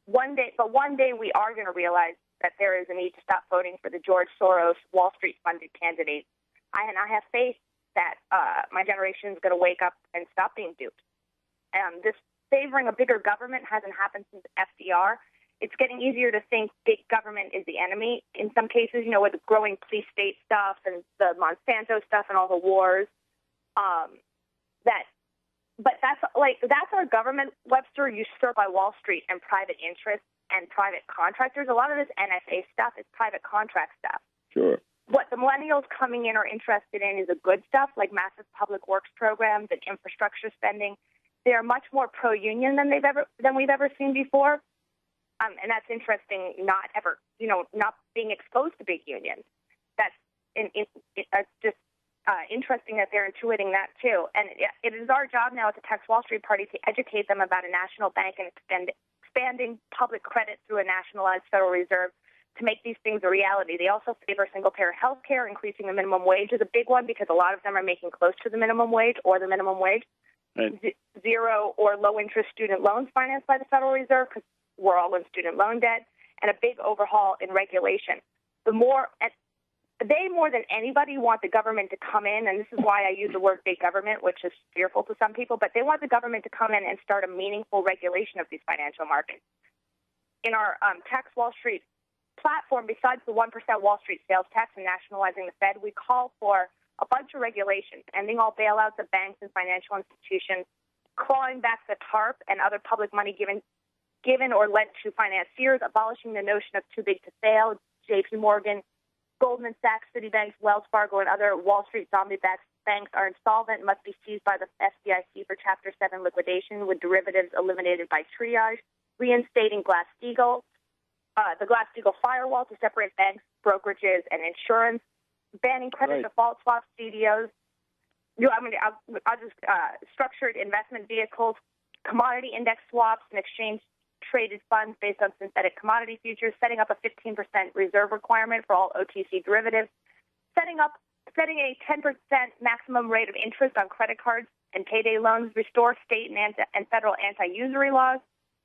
one day we are going to realize that there is a need to stop voting for the George Soros Wall Street funded candidates. I have faith that my generation is going to wake up and stop being duped. This favoring a bigger government hasn't happened since FDR. It's getting easier to think big government is the enemy. In some cases, with the growing police state stuff and the Monsanto stuff and all the wars. But that's our government, Webster, usurped by Wall Street and private interests and private contractors. A lot of this NSA stuff is private contract stuff. Sure. What the millennials coming in are interested in is the good stuff, like massive public works programs and infrastructure spending. They are much more pro-union than we've ever seen before, and that's interesting. Not being exposed to big unions. That's just interesting that they're intuiting that too. And it is our job now at the Tax Wall Street Party to educate them about a national bank and expanding public credit through a nationalized Federal Reserve to make these things a reality. They also favor single-payer health care. Increasing the minimum wage is a big one because a lot of them are making close to the minimum wage or the minimum wage. Right. Zero or low-interest student loans financed by the Federal Reserve because we're all in student loan debt, and a big overhaul in regulation. They more than anybody want the government to come in, and this is why I use the word big government, which is fearful to some people, but they want the government to come in and start a meaningful regulation of these financial markets. In our Tax Wall Street platform, besides the 1% Wall Street sales tax and nationalizing the Fed, we call for a bunch of regulations, ending all bailouts of banks and financial institutions, clawing back the TARP and other public money given or lent to financiers, abolishing the notion of too big to fail. J.P. Morgan, Goldman Sachs, Citibank, Wells Fargo, and other Wall Street zombie-backed banks are insolvent and must be seized by the FDIC for Chapter 7 liquidation, with derivatives eliminated by triage, reinstating Glass-Steagall, the Glass-Steagall firewall to separate banks, brokerages, and insurance, banning credit default swap CDOs. Structured investment vehicles, commodity index swaps, and exchange-traded funds based on synthetic commodity futures, setting up a 15% reserve requirement for all OTC derivatives, setting a 10% maximum rate of interest on credit cards and payday loans, restore state and federal anti-usury laws,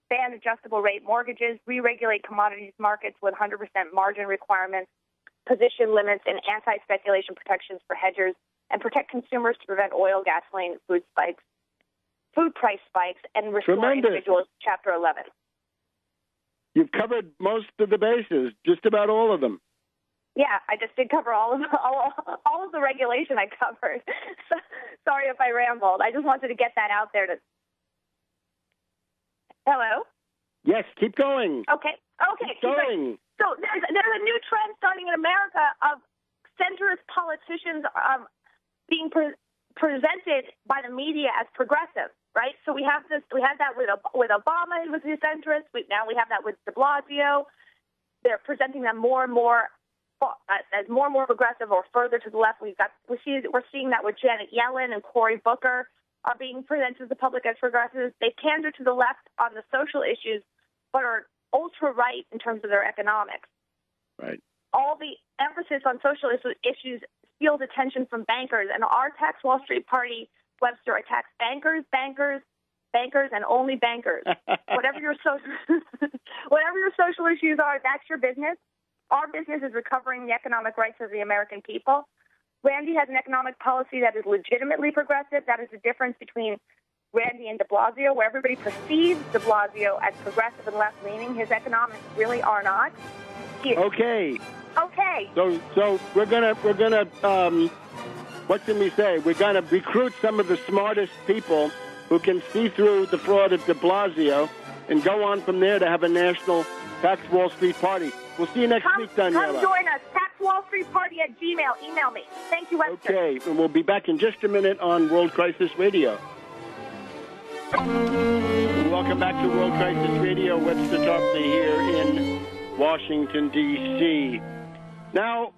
ban adjustable rate mortgages, re-regulate commodities markets with 100% margin requirements, position limits, and anti-speculation protections for hedgers, and protect consumers to prevent oil, gasoline, food price spikes, and restore individuals. Chapter 11. You've covered most of the bases, just about all of them. Yeah, I just did cover all of the regulation I covered. So, sorry if I rambled. I just wanted to get that out there. Hello? Yes, keep going. Okay. Keep going. So there's a new trend starting in America of centrist politicians being presented by the media as progressive, right? So we had that with Obama, who was a centrist. Now we have that with de Blasio. They're presenting them more and more as more and more progressive or further to the left. We're seeing that with Janet Yellen and Cory Booker are being presented to the public as progressives. They pander to the left on the social issues, but are ultra-right in terms of their economics. Right. All the emphasis on social issues steals attention from bankers, and our Tax Wall Street Party, Webster, attacks bankers, and only bankers. Whatever your social issues are, that's your business. Our business is recovering the economic rights of the American people. Randy has an economic policy that is legitimately progressive. That is the difference between Randy and de Blasio, where everybody perceives de Blasio as progressive and left-leaning. His economics really are not. Okay. So we're gonna what can we say? We're gonna recruit some of the smartest people who can see through the fraud of de Blasio and go on from there to have a national Tax Wall Street Party. We'll see you next week, Daniela. Come join us. TaxWallStreetParty@gmail. Email me. Thank you, Webster. Okay, and we'll be back in just a minute on World Crisis Radio. Welcome back to World Crisis Radio. Webster Tarpley here in Washington, D.C. Now,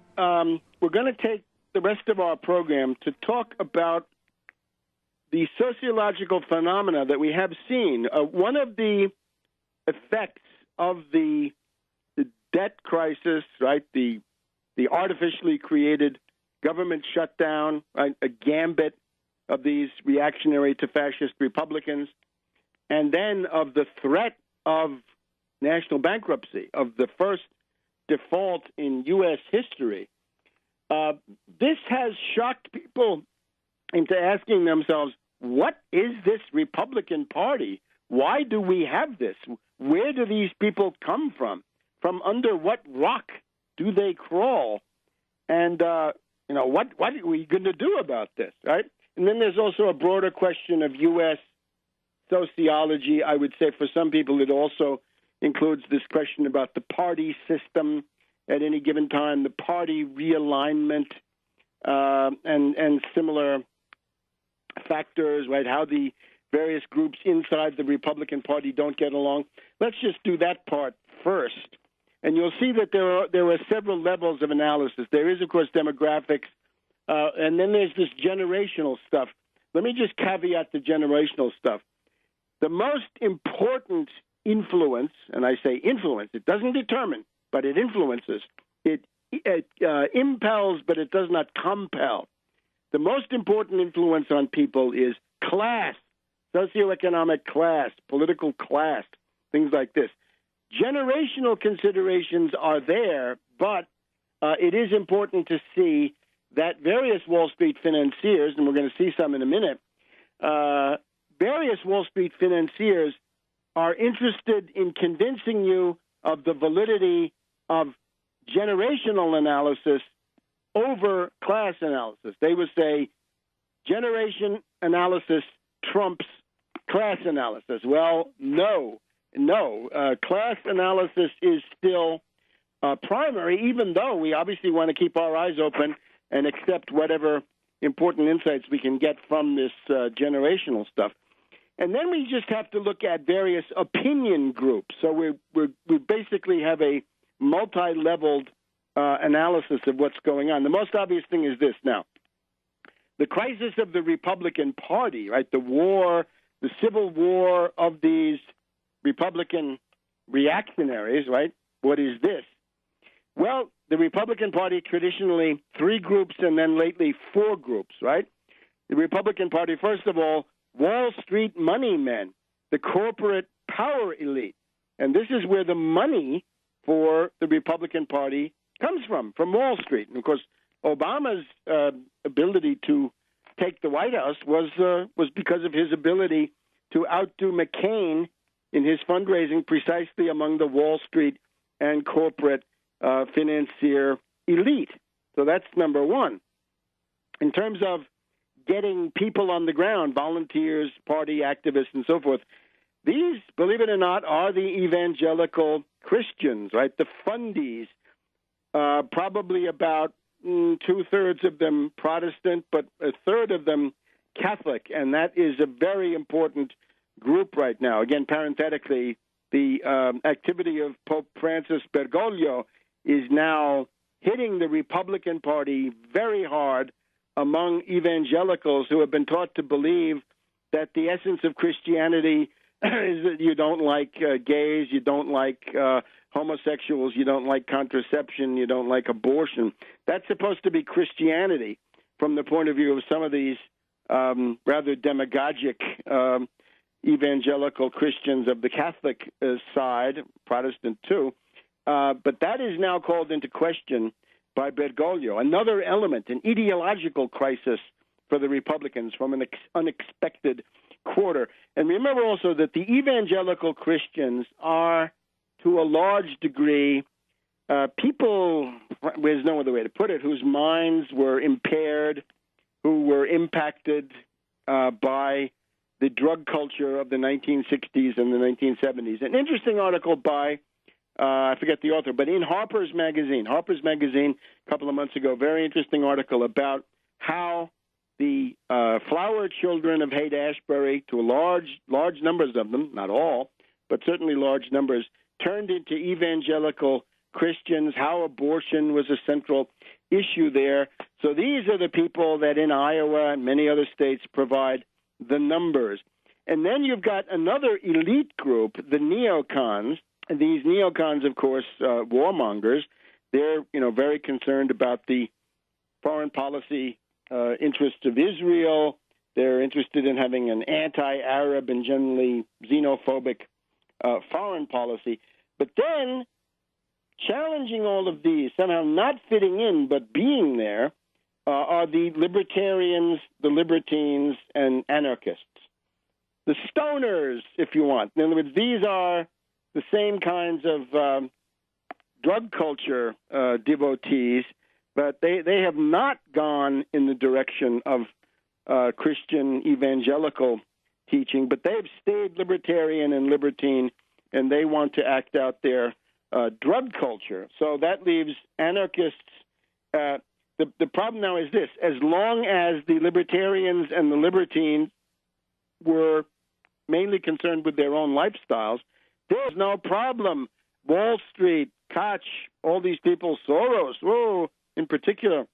we're going to take the rest of our program to talk about the sociological phenomena that we have seen. One of the effects of the debt crisis, right, the artificially created government shutdown, right, a gambit of these reactionary to fascist Republicans, and then of the threat of national bankruptcy, of the first default in U.S. history. This has shocked people into asking themselves, what is this Republican Party? Why do we have this? Where do these people come from? From under what rock do they crawl? And, what are we going to do about this, right? And then there's also a broader question of U.S. sociology. I would say for some people it also includes this question about the party system at any given time, the party realignment, and similar factors, right? How the various groups inside the Republican Party don't get along. Let's just do that part first. And you'll see that there are several levels of analysis. There is, of course, demographics, and then there's this generational stuff. Let me just caveat the generational stuff. The most important influence, and I say influence, it doesn't determine, but it influences. It impels, but it does not compel. The most important influence on people is class, socioeconomic class, political class, things like this. Generational considerations are there, but it is important to see that various Wall Street financiers, and we're going to see some in a minute, various Wall Street financiers are interested in convincing you of the validity of generational analysis over class analysis. They would say generation analysis trumps class analysis. Well, no. Class analysis is still primary, even though we obviously want to keep our eyes open and accept whatever important insights we can get from this generational stuff. And then we just have to look at various opinion groups. So we basically have a multi-leveled analysis of what's going on. The most obvious thing is this now. The crisis of the Republican Party, right, the war, the civil war of these Republican reactionaries, right, what is this? Well, the Republican Party traditionally 3 groups and then lately 4 groups, right? The Republican Party, first of all, Wall Street money men, the corporate power elite. And this is where the money for the Republican Party comes from Wall Street. And, of course, Obama's ability to take the White House was because of his ability to outdo McCain in his fundraising precisely among the Wall Street and corporate financier elite. So that's number one. In terms of getting people on the ground, volunteers, party activists, and so forth, these, believe it or not, are the evangelical Christians, right? The fundies, probably about 2/3 of them Protestant, but 1/3 of them Catholic, and that is a very important group right now. Again, parenthetically, the activity of Pope Francis Bergoglio is now hitting the Republican Party very hard among evangelicals who have been taught to believe that the essence of Christianity is that you don't like gays, you don't like homosexuals, you don't like contraception, you don't like abortion. That's supposed to be Christianity from the point of view of some of these rather demagogic evangelical Christians of the Catholic side, Protestant too. But that is now called into question by Bergoglio. Another element, an ideological crisis for the Republicans from an unexpected quarter. And remember also that the evangelical Christians are, to a large degree, people, there's no other way to put it, whose minds were impaired, who were impacted by the drug culture of the 1960s and the 1970s. An interesting article by, I forget the author, but in Harper's Magazine a couple of months ago, very interesting article about how the flower children of Haight-Ashbury, to large numbers of them, not all, but certainly large numbers, turned into evangelical Christians, how abortion was a central issue there. So these are the people that in Iowa and many other states provide the numbers. And then you've got another elite group, the neocons. And these neocons, of course, warmongers. They're, very concerned about the foreign policy interests of Israel. They're interested in having an anti-Arab and generally xenophobic foreign policy. But then, challenging all of these, somehow not fitting in but being there, are the libertarians, the libertines, and anarchists. The stoners, if you want. In other words, these are the same kinds of drug culture devotees, but they have not gone in the direction of Christian evangelical teaching, but they've stayed libertarian and libertine, and they want to act out their drug culture. So that leaves anarchists. The problem now is this: as long as the libertarians and the libertines were mainly concerned with their own lifestyles, there's no problem. Wall Street, Koch, all these people, Soros, in particular,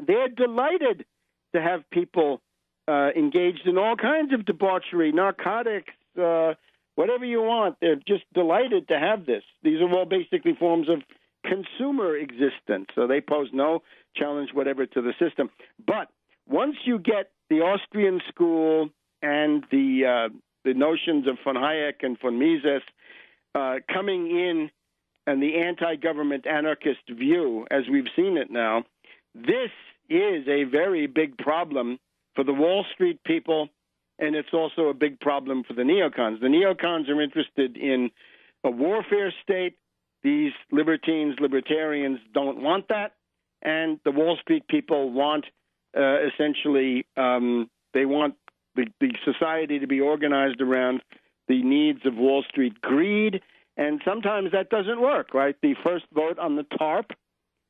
they're delighted to have people engaged in all kinds of debauchery, narcotics, whatever you want. They're just delighted to have this. These are all basically forms of consumer existence, so they pose no challenge whatever to the system. But once you get the Austrian school and the notions of von Hayek and von Mises coming in, and the anti-government anarchist view, as we've seen it now, this is a very big problem for the Wall Street people, and it's also a big problem for the neocons. The neocons are interested in a warfare state. These libertarians don't want that, and the Wall Street people want essentially they want the society to be organized around the needs of Wall Street greed, and sometimes that doesn't work, right? The first vote on the TARP,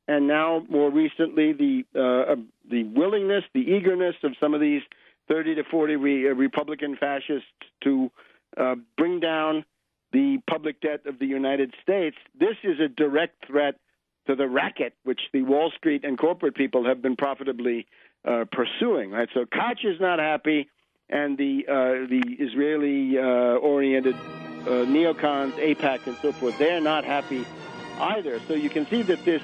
and now more recently the willingness, the eagerness of some of these 30 to 40 Republican fascists to bring down the public debt of the United States. This is a direct threat to the racket which the Wall Street and corporate people have been profitably pursuing. Right. So Koch is not happy, and the Israeli-oriented neocons, AIPAC, and so forth, they're not happy either. So you can see that the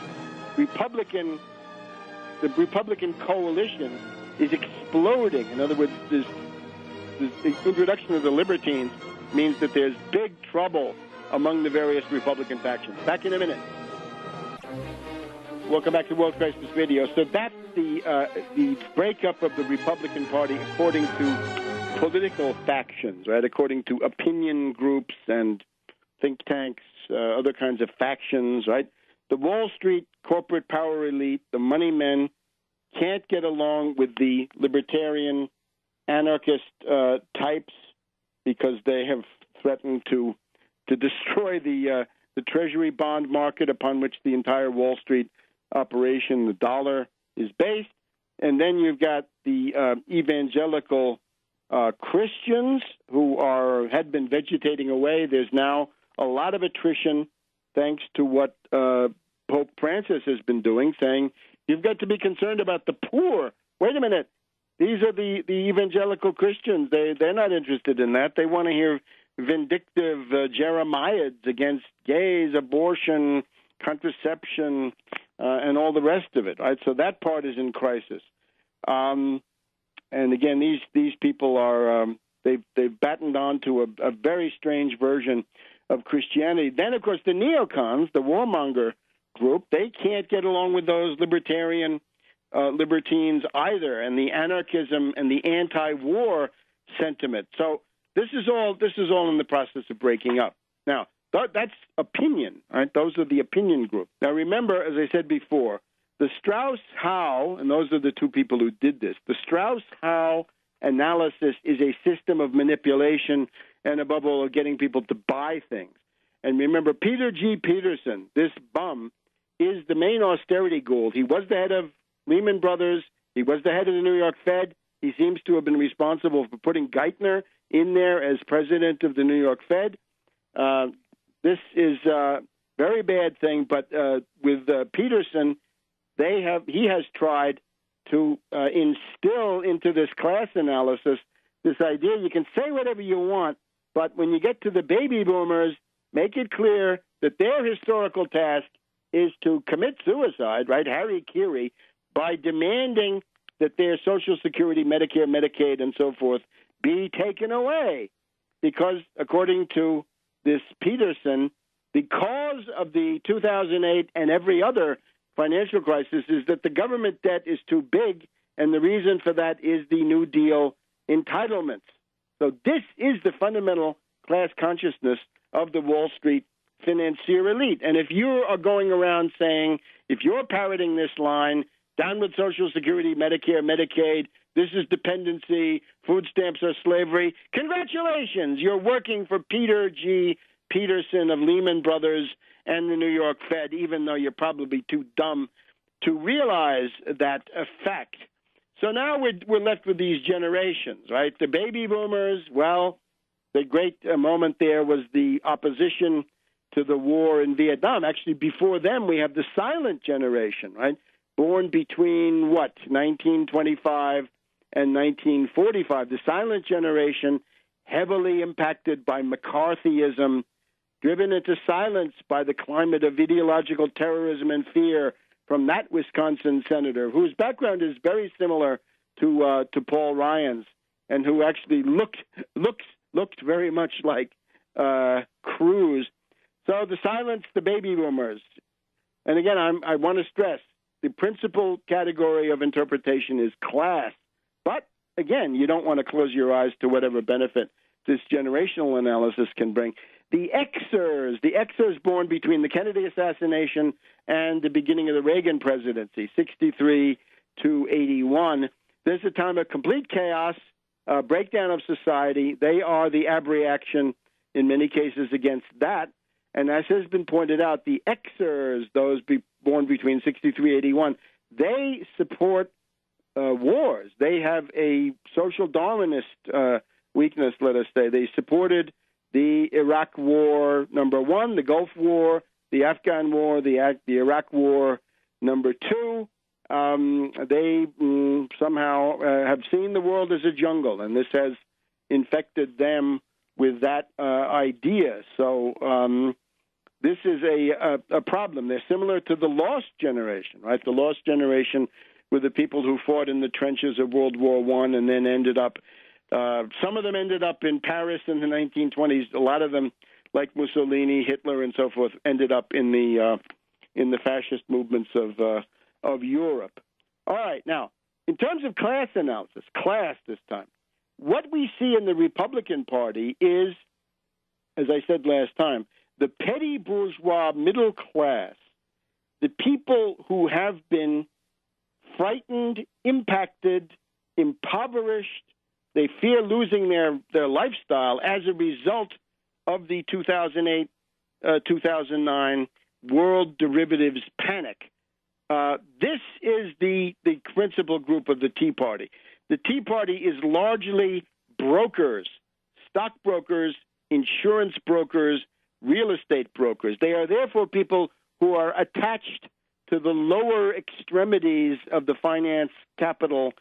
Republican coalition is exploding. In other words, the introduction of the libertines means that there's big trouble among the various Republican factions. Back in a minute. Welcome back to World Crisis Radio. So that's the breakup of the Republican Party according to political factions, right? According to opinion groups and think tanks, other kinds of factions, right? The Wall Street corporate power elite, the money men, can't get along with the libertarian anarchist types because they have threatened to destroy the Treasury bond market upon which the entire Wall Street operation, the dollar, is based. And then you've got the evangelical Christians who had been vegetating away. There's now a lot of attrition thanks to what Pope Francis has been doing, saying, you've got to be concerned about the poor. Wait a minute. These are the evangelical Christians. They're not interested in that. They want to hear vindictive Jeremiads against gays, abortion, contraception, and all the rest of it. Right. So that part is in crisis. And again, these people are they've battened on to a very strange version of Christianity. Then, of course, the neocons, the warmonger group, they can't get along with those libertarian libertines either, and the anarchism and the anti-war sentiment. So this is all in the process of breaking up. Now, that's opinion, right? Those are the opinion group. Now, remember, as I said before, the Strauss-Howe, and those are the two people who did this, the Strauss-Howe analysis is a system of manipulation and, above all, of getting people to buy things. And remember, Peter G. Peterson, this bum, is the main austerity ghoul. He was the head of Lehman Brothers. He was the head of the New York Fed. He seems to have been responsible for putting Geithner in there as president of the New York Fed. This is a very bad thing, but with Peterson, he has tried to instill into this class analysis this idea you can say whatever you want, but when you get to the baby boomers, make it clear that their historical task is to commit suicide, right, Harry Carey, by demanding that their Social Security, Medicare, Medicaid, and so forth be taken away. Because according to this Peterson, the cause of the 2008 and every other financial crisis is that the government debt is too big, and the reason for that is the New Deal entitlements. So this is the fundamental class consciousness of the Wall Street financier elite. And if you are going around saying, if you're parroting this line, down with Social Security, Medicare, Medicaid, this is dependency, food stamps are slavery, congratulations, you're working for Peter G. Peterson of Lehman Brothers and the New York Fed, even though you're probably too dumb to realize that fact. So now we're left with these generations, right? The baby boomers, well, the great moment there was the opposition to the war in Vietnam. Actually, before them, we have the silent generation, right? Born between, 1925 and 1945. The silent generation, heavily impacted by McCarthyism, driven into silence by the climate of ideological terrorism and fear from that Wisconsin senator, whose background is very similar to Paul Ryan's, and who actually looked very much like Cruz. So the silence, the baby boomers. And again, I want to stress, the principal category of interpretation is class. But again, you don't want to close your eyes to whatever benefit this generational analysis can bring. The Xers born between the Kennedy assassination and the beginning of the Reagan presidency, 63 to 81. There's a time of complete chaos, breakdown of society. They are the abreaction in many cases against that. And as has been pointed out, the Xers, those born between 63 and 81, they support wars. They have a social Darwinist weakness, let us say. They supported the Iraq War, #1, the Gulf War, the Afghan War, the Iraq War. Number two, they somehow have seen the world as a jungle, and this has infected them with that idea. So this is a problem. They're similar to the lost generation, right? The lost generation were the people who fought in the trenches of World War I and then ended up, some of them ended up in Paris in the 1920s. A lot of them, like Mussolini, Hitler, and so forth, ended up in the fascist movements of Europe. All right, now, in terms of class analysis, class this time, what we see in the Republican Party is, as I said last time, the petty bourgeois middle class, the people who have been frightened, impacted, impoverished, they fear losing their lifestyle as a result of the 2008-2009 world derivatives panic. This is the principal group of the Tea Party. The Tea Party is largely brokers, stockbrokers, insurance brokers, real estate brokers. They are therefore people who are attached to the lower extremities of the finance capital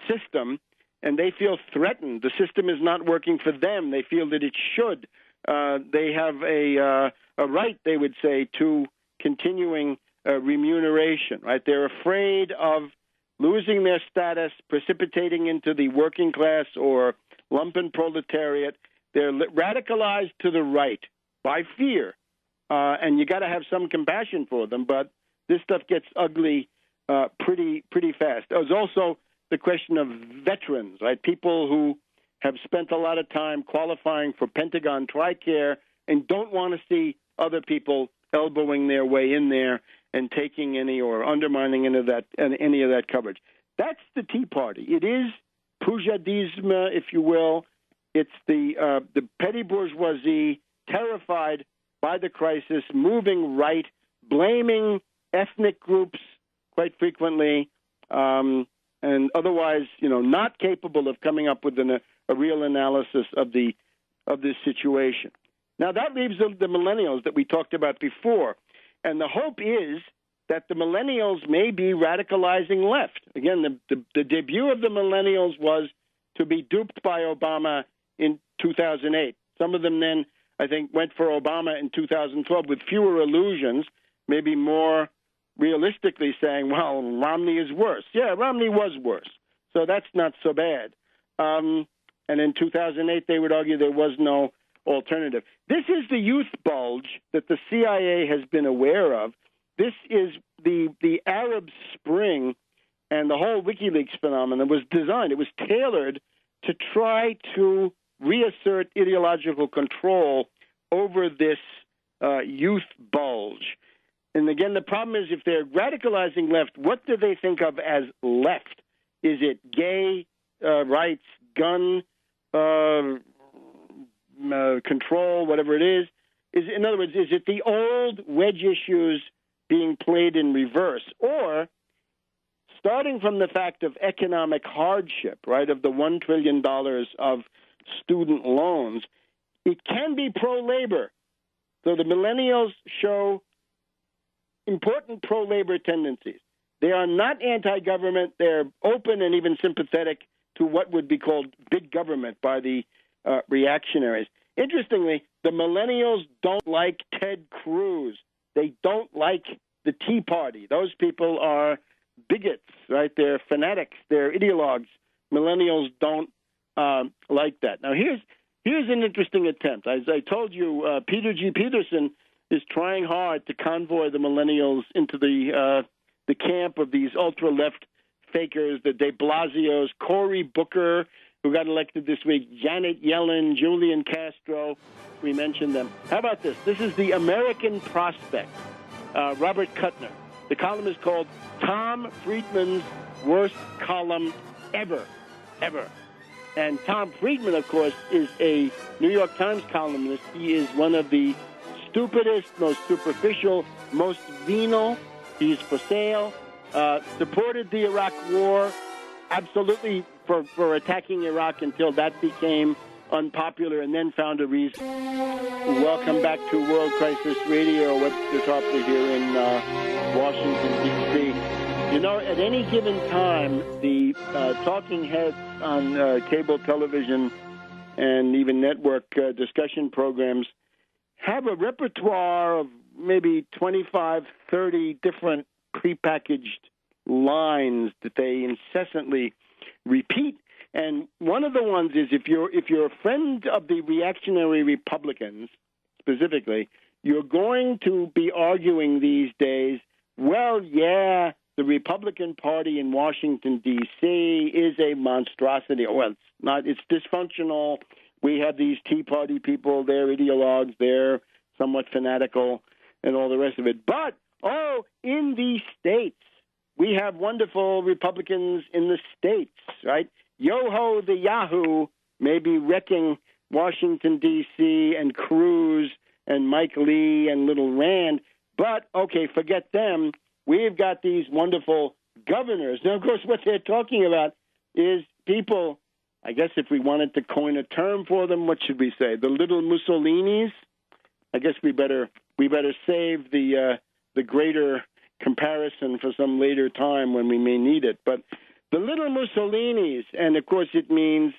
system, and they feel threatened. The system is not working for them. They feel that it should. They have a right, they would say, to continuing remuneration, right? They're afraid of losing their status, precipitating into the working class or lumpen proletariat. They're radicalized to the right by fear, and you got to have some compassion for them, but this stuff gets ugly pretty fast. There's also the question of veterans, right? People who have spent a lot of time qualifying for Pentagon TRICARE and don't want to see other people elbowing their way in there and taking any or undermining any of that coverage. That's the Tea Party. It is poujadisme, if you will. It's the petty bourgeoisie terrified by the crisis, moving right, blaming ethnic groups quite frequently, and otherwise, not capable of coming up with a real analysis of this situation. Now, that leaves the millennials that we talked about before, and the hope is that the millennials may be radicalizing left. Again, the debut of the millennials was to be duped by Obama in 2008. Some of them then, I think, went for Obama in 2012 with fewer illusions, maybe more realistically saying, well, Romney is worse. Yeah, Romney was worse, so that's not so bad. And in 2008, they would argue there was no alternative. This is the youth bulge that the CIA has been aware of. This is the Arab Spring, and the whole WikiLeaks phenomenon was designed. It was tailored to try to reassert ideological control over this youth bulge. And again, the problem is if they're radicalizing left, what do they think of as left? Is it gay rights, gun control, whatever it is? In other words, is it the old wedge issues being played in reverse? Or starting from the fact of economic hardship, right, of the $1 trillion of student loans, it can be pro-labor. So the millennials show important pro-labor tendencies. They are not anti-government. They're open and even sympathetic to what would be called big government by the reactionaries. Interestingly, the millennials don't like Ted Cruz. They don't like the Tea Party. Those people are bigots, right? They're fanatics. They're ideologues. Millennials don't like that. Now, here's an interesting attempt. As I told you, Peter G. Peterson is trying hard to convoy the millennials into the camp of these ultra-left fakers, the de Blasios, Cory Booker, who got elected this week, Janet Yellen, Julian Castro. We mentioned them. How about this? This is the American Prospect, Robert Kuttner. The column is called Tom Friedman's Worst Column Ever. And Tom Friedman, of course, is a New York Times columnist. He is one of the stupidest, most superficial, most venal. He's for sale, supported the Iraq War, absolutely for attacking Iraq until that became unpopular and then found a reason. Welcome back to World Crisis Radio. Webster Tarpley here in Washington, D.C. You know, at any given time, the talking heads on cable television and even network discussion programs have a repertoire of maybe 25, 30 different prepackaged lines that they incessantly repeat. And one of the ones is if you're a friend of the reactionary Republicans, specifically, you're going to be arguing these days, well, yeah, the Republican Party in Washington, D.C. is a monstrosity. Well, it's not. It's dysfunctional. We have these Tea Party people. They're ideologues. They're somewhat fanatical and all the rest of it. But, in these states, we have wonderful Republicans in the states, right? Yoho the Yahoo may be wrecking Washington, D.C., and Cruz and Mike Lee and Little Rand, but, okay, forget them. We've got these wonderful governors. Now, of course, what they're talking about is people, I guess if we wanted to coin a term for them, what should we say? The little Mussolinis? I guess we better save the greater comparison for some later time when we may need it. But the little Mussolinis, and of course it means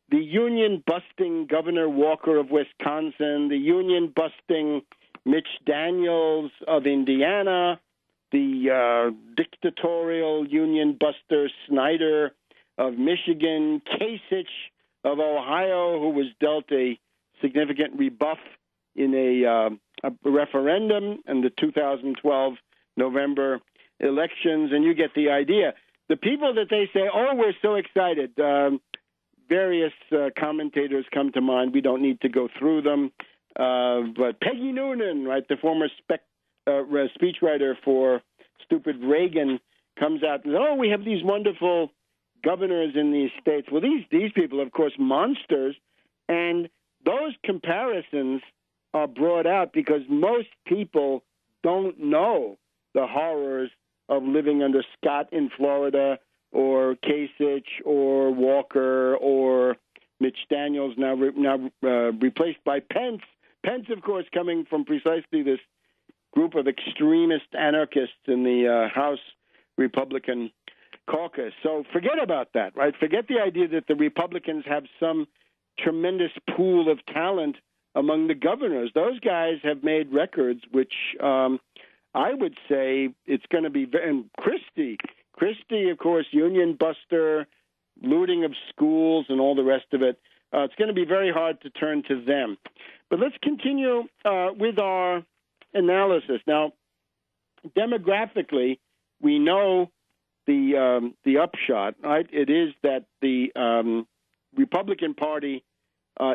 the union-busting Governor Walker of Wisconsin, the union-busting Mitch Daniels of Indiana, the dictatorial union-buster Snyder of Michigan, Kasich of Ohio, who was dealt a significant rebuff in a referendum in the 2012 November elections, and you get the idea. The people that they say, we're so excited, various commentators come to mind. We don't need to go through them. But Peggy Noonan, right, the former speechwriter for stupid Reagan, comes out and says, we have these wonderful governors in these states. Well, these people, of course, monsters. And those comparisons are brought out because most people don't know the horrors of living under Scott in Florida or Kasich or Walker or Mitch Daniels, now replaced by Pence. Pence, of course, coming from precisely this group of extremist anarchists in the House Republican caucus. So forget about that, right? Forget the idea that the Republicans have some tremendous pool of talent among the governors. Those guys have made records which I would say it's going to be, and Christie, of course, union buster, looting of schools and all the rest of it. It's going to be very hard to turn to them. But let's continue with our analysis. Now, demographically, we know the upshot, right? It is that the Republican Party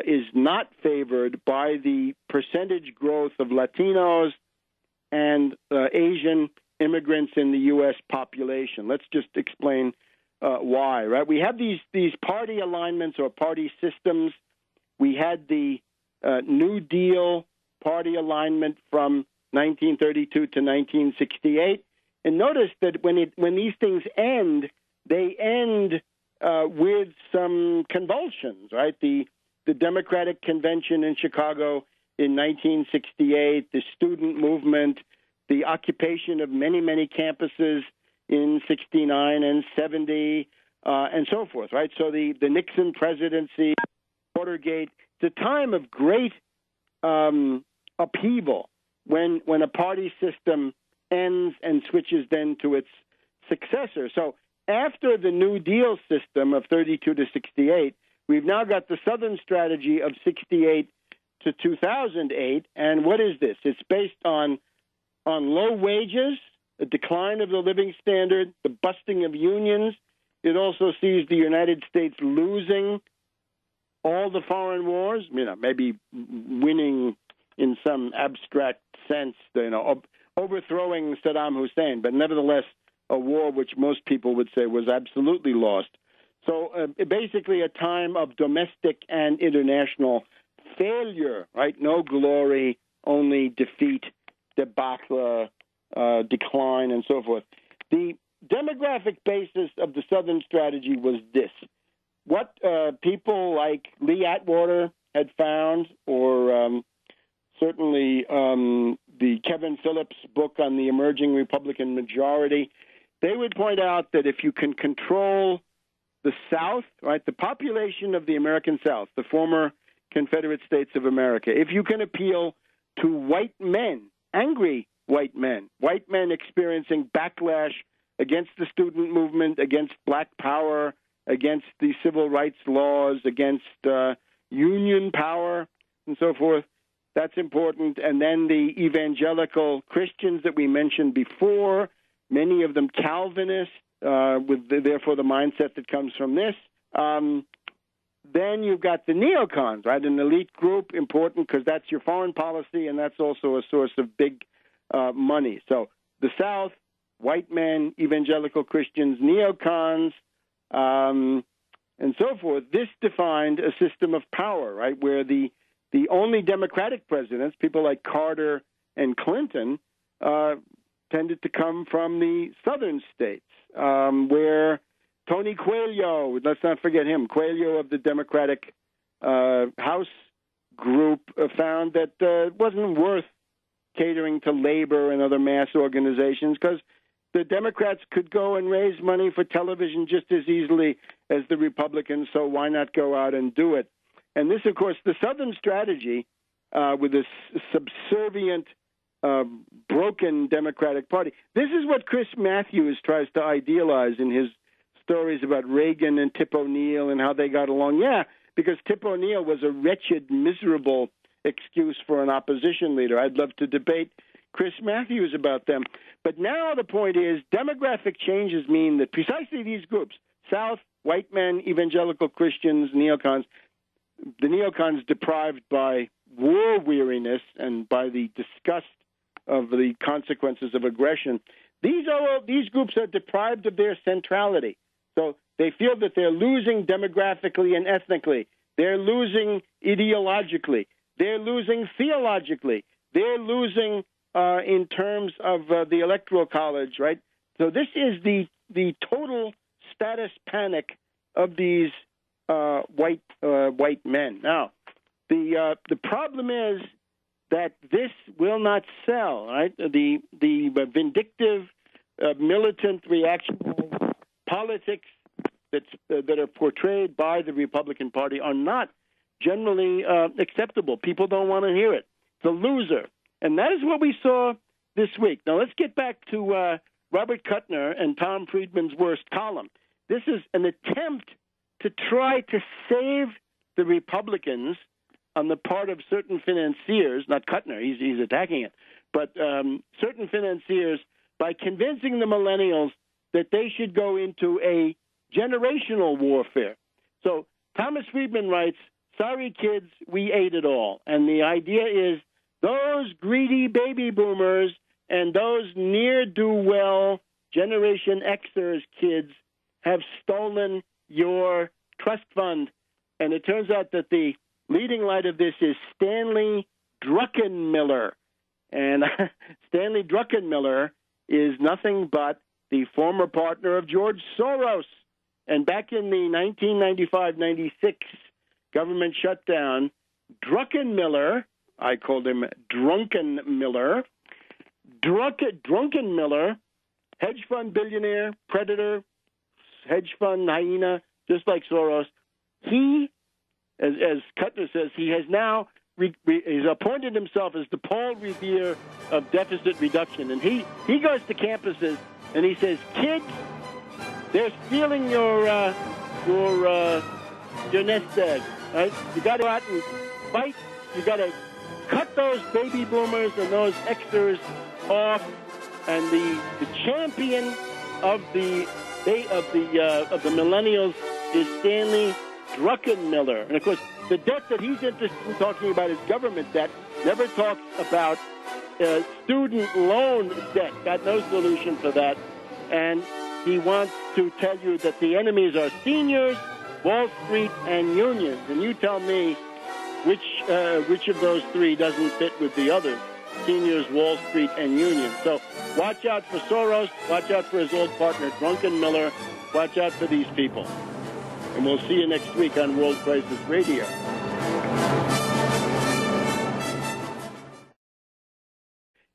is not favored by the percentage growth of Latinos and Asian immigrants in the U.S. population. Let's just explain why, right? We have these party alignments or party systems. We had the New Deal party alignment from 1932 to 1968. And notice that when these things end, they end with some convulsions, right? The Democratic Convention in Chicago in 1968, the student movement, the occupation of many, many campuses in 69 and 70, and so forth, right? So the Nixon presidency, Watergate, it's a time of great upheaval when a party system ends and switches then to its successor. So after the New Deal system of 32 to 68, we've now got the Southern strategy of 68 to 2008. And what is this? It's based on low wages, a decline of the living standard, the busting of unions. It also sees the United States losing all the foreign wars, maybe winning in some abstract sense, overthrowing Saddam Hussein, but nevertheless a war which most people would say was absolutely lost. So basically a time of domestic and international failure, right? No glory, only defeat, debacle, decline, and so forth. The demographic basis of the Southern strategy was this. what people like Lee Atwater had found, or certainly the Kevin Phillips book on the emerging Republican majority, they would point out that if you can control the South, right, the population of the American South, the former Confederate States of America, if you can appeal to white men, angry white men experiencing backlash against the student movement, against black power, against the civil rights laws, against union power, and so forth, that's important. And then the evangelical Christians that we mentioned before, many of them Calvinists, with therefore the mindset that comes from this. Then you've got the neocons, right, an elite group, important because that's your foreign policy, and that's also a source of big money. So the South, white men, evangelical Christians, neocons, and so forth. This defined a system of power, right, where the only Democratic presidents, people like Carter and Clinton, tended to come from the southern states, where Tony Coelho, let's not forget him, Coelho of the Democratic House group, found that it wasn't worth catering to labor and other mass organizations because the Democrats could go and raise money for television just as easily as the Republicans, so why not go out and do it? And this, of course, the Southern strategy with this subservient, broken Democratic Party. This is what Chris Matthews tries to idealize in his stories about Reagan and Tip O'Neill and how they got along. Yeah, because Tip O'Neill was a wretched, miserable excuse for an opposition leader. I'd love to debate Chris Matthews about them. But now the point is demographic changes mean that precisely these groups, South, white men, evangelical Christians, neocons, the neocons deprived by war weariness and by the disgust of the consequences of aggression, these groups are deprived of their centrality. So they feel that they're losing demographically and ethnically. They're losing ideologically. They're losing theologically. They're losing in terms of the Electoral College, right? So this is the total status panic of these white men. Now, the problem is that this will not sell, right? The vindictive, militant, reactionary politics that are portrayed by the Republican Party are not generally acceptable. People don't want to hear it. It's a loser. And that is what we saw this week. Now, let's get back to Robert Kuttner and Tom Friedman's worst column. This is an attempt to try to save the Republicans on the part of certain financiers, not Kuttner, he's attacking it, but certain financiers by convincing the millennials that they should go into a generational warfare. So Thomas Friedman writes, sorry, kids, we ate it all. And the idea is those greedy baby boomers and those ne'er-do-well Generation Xers kids have stolen your trust fund. And it turns out that the leading light of this is Stanley Druckenmiller. And Stanley Druckenmiller is nothing but the former partner of George Soros. And back in the 1995-96 government shutdown, Druckenmiller, I called him Drunkenmiller, Drunkenmiller, hedge fund billionaire, predator, hedge fund hyena, just like Soros, he, as Kuttner says, he has now he's appointed himself as the Paul Revere of deficit reduction. And he goes to campuses and he says, kids, they're stealing your nest egg, right? You got to go out and fight. You got to cut those baby boomers and those Xers off. And the champion of the millennials is Stanley Druckenmiller. And of course, the debt that he's interested in talking about is government debt. Never talks about student loan debt. Got no solution for that. And he wants to tell you that the enemies are seniors, Wall Street, and unions. And you tell me which of those three doesn't fit with the others: seniors, Wall Street, and unions. So watch out for Soros. Watch out for his old partner, Druckenmiller. Watch out for these people. And we'll see you next week on World Crisis Radio.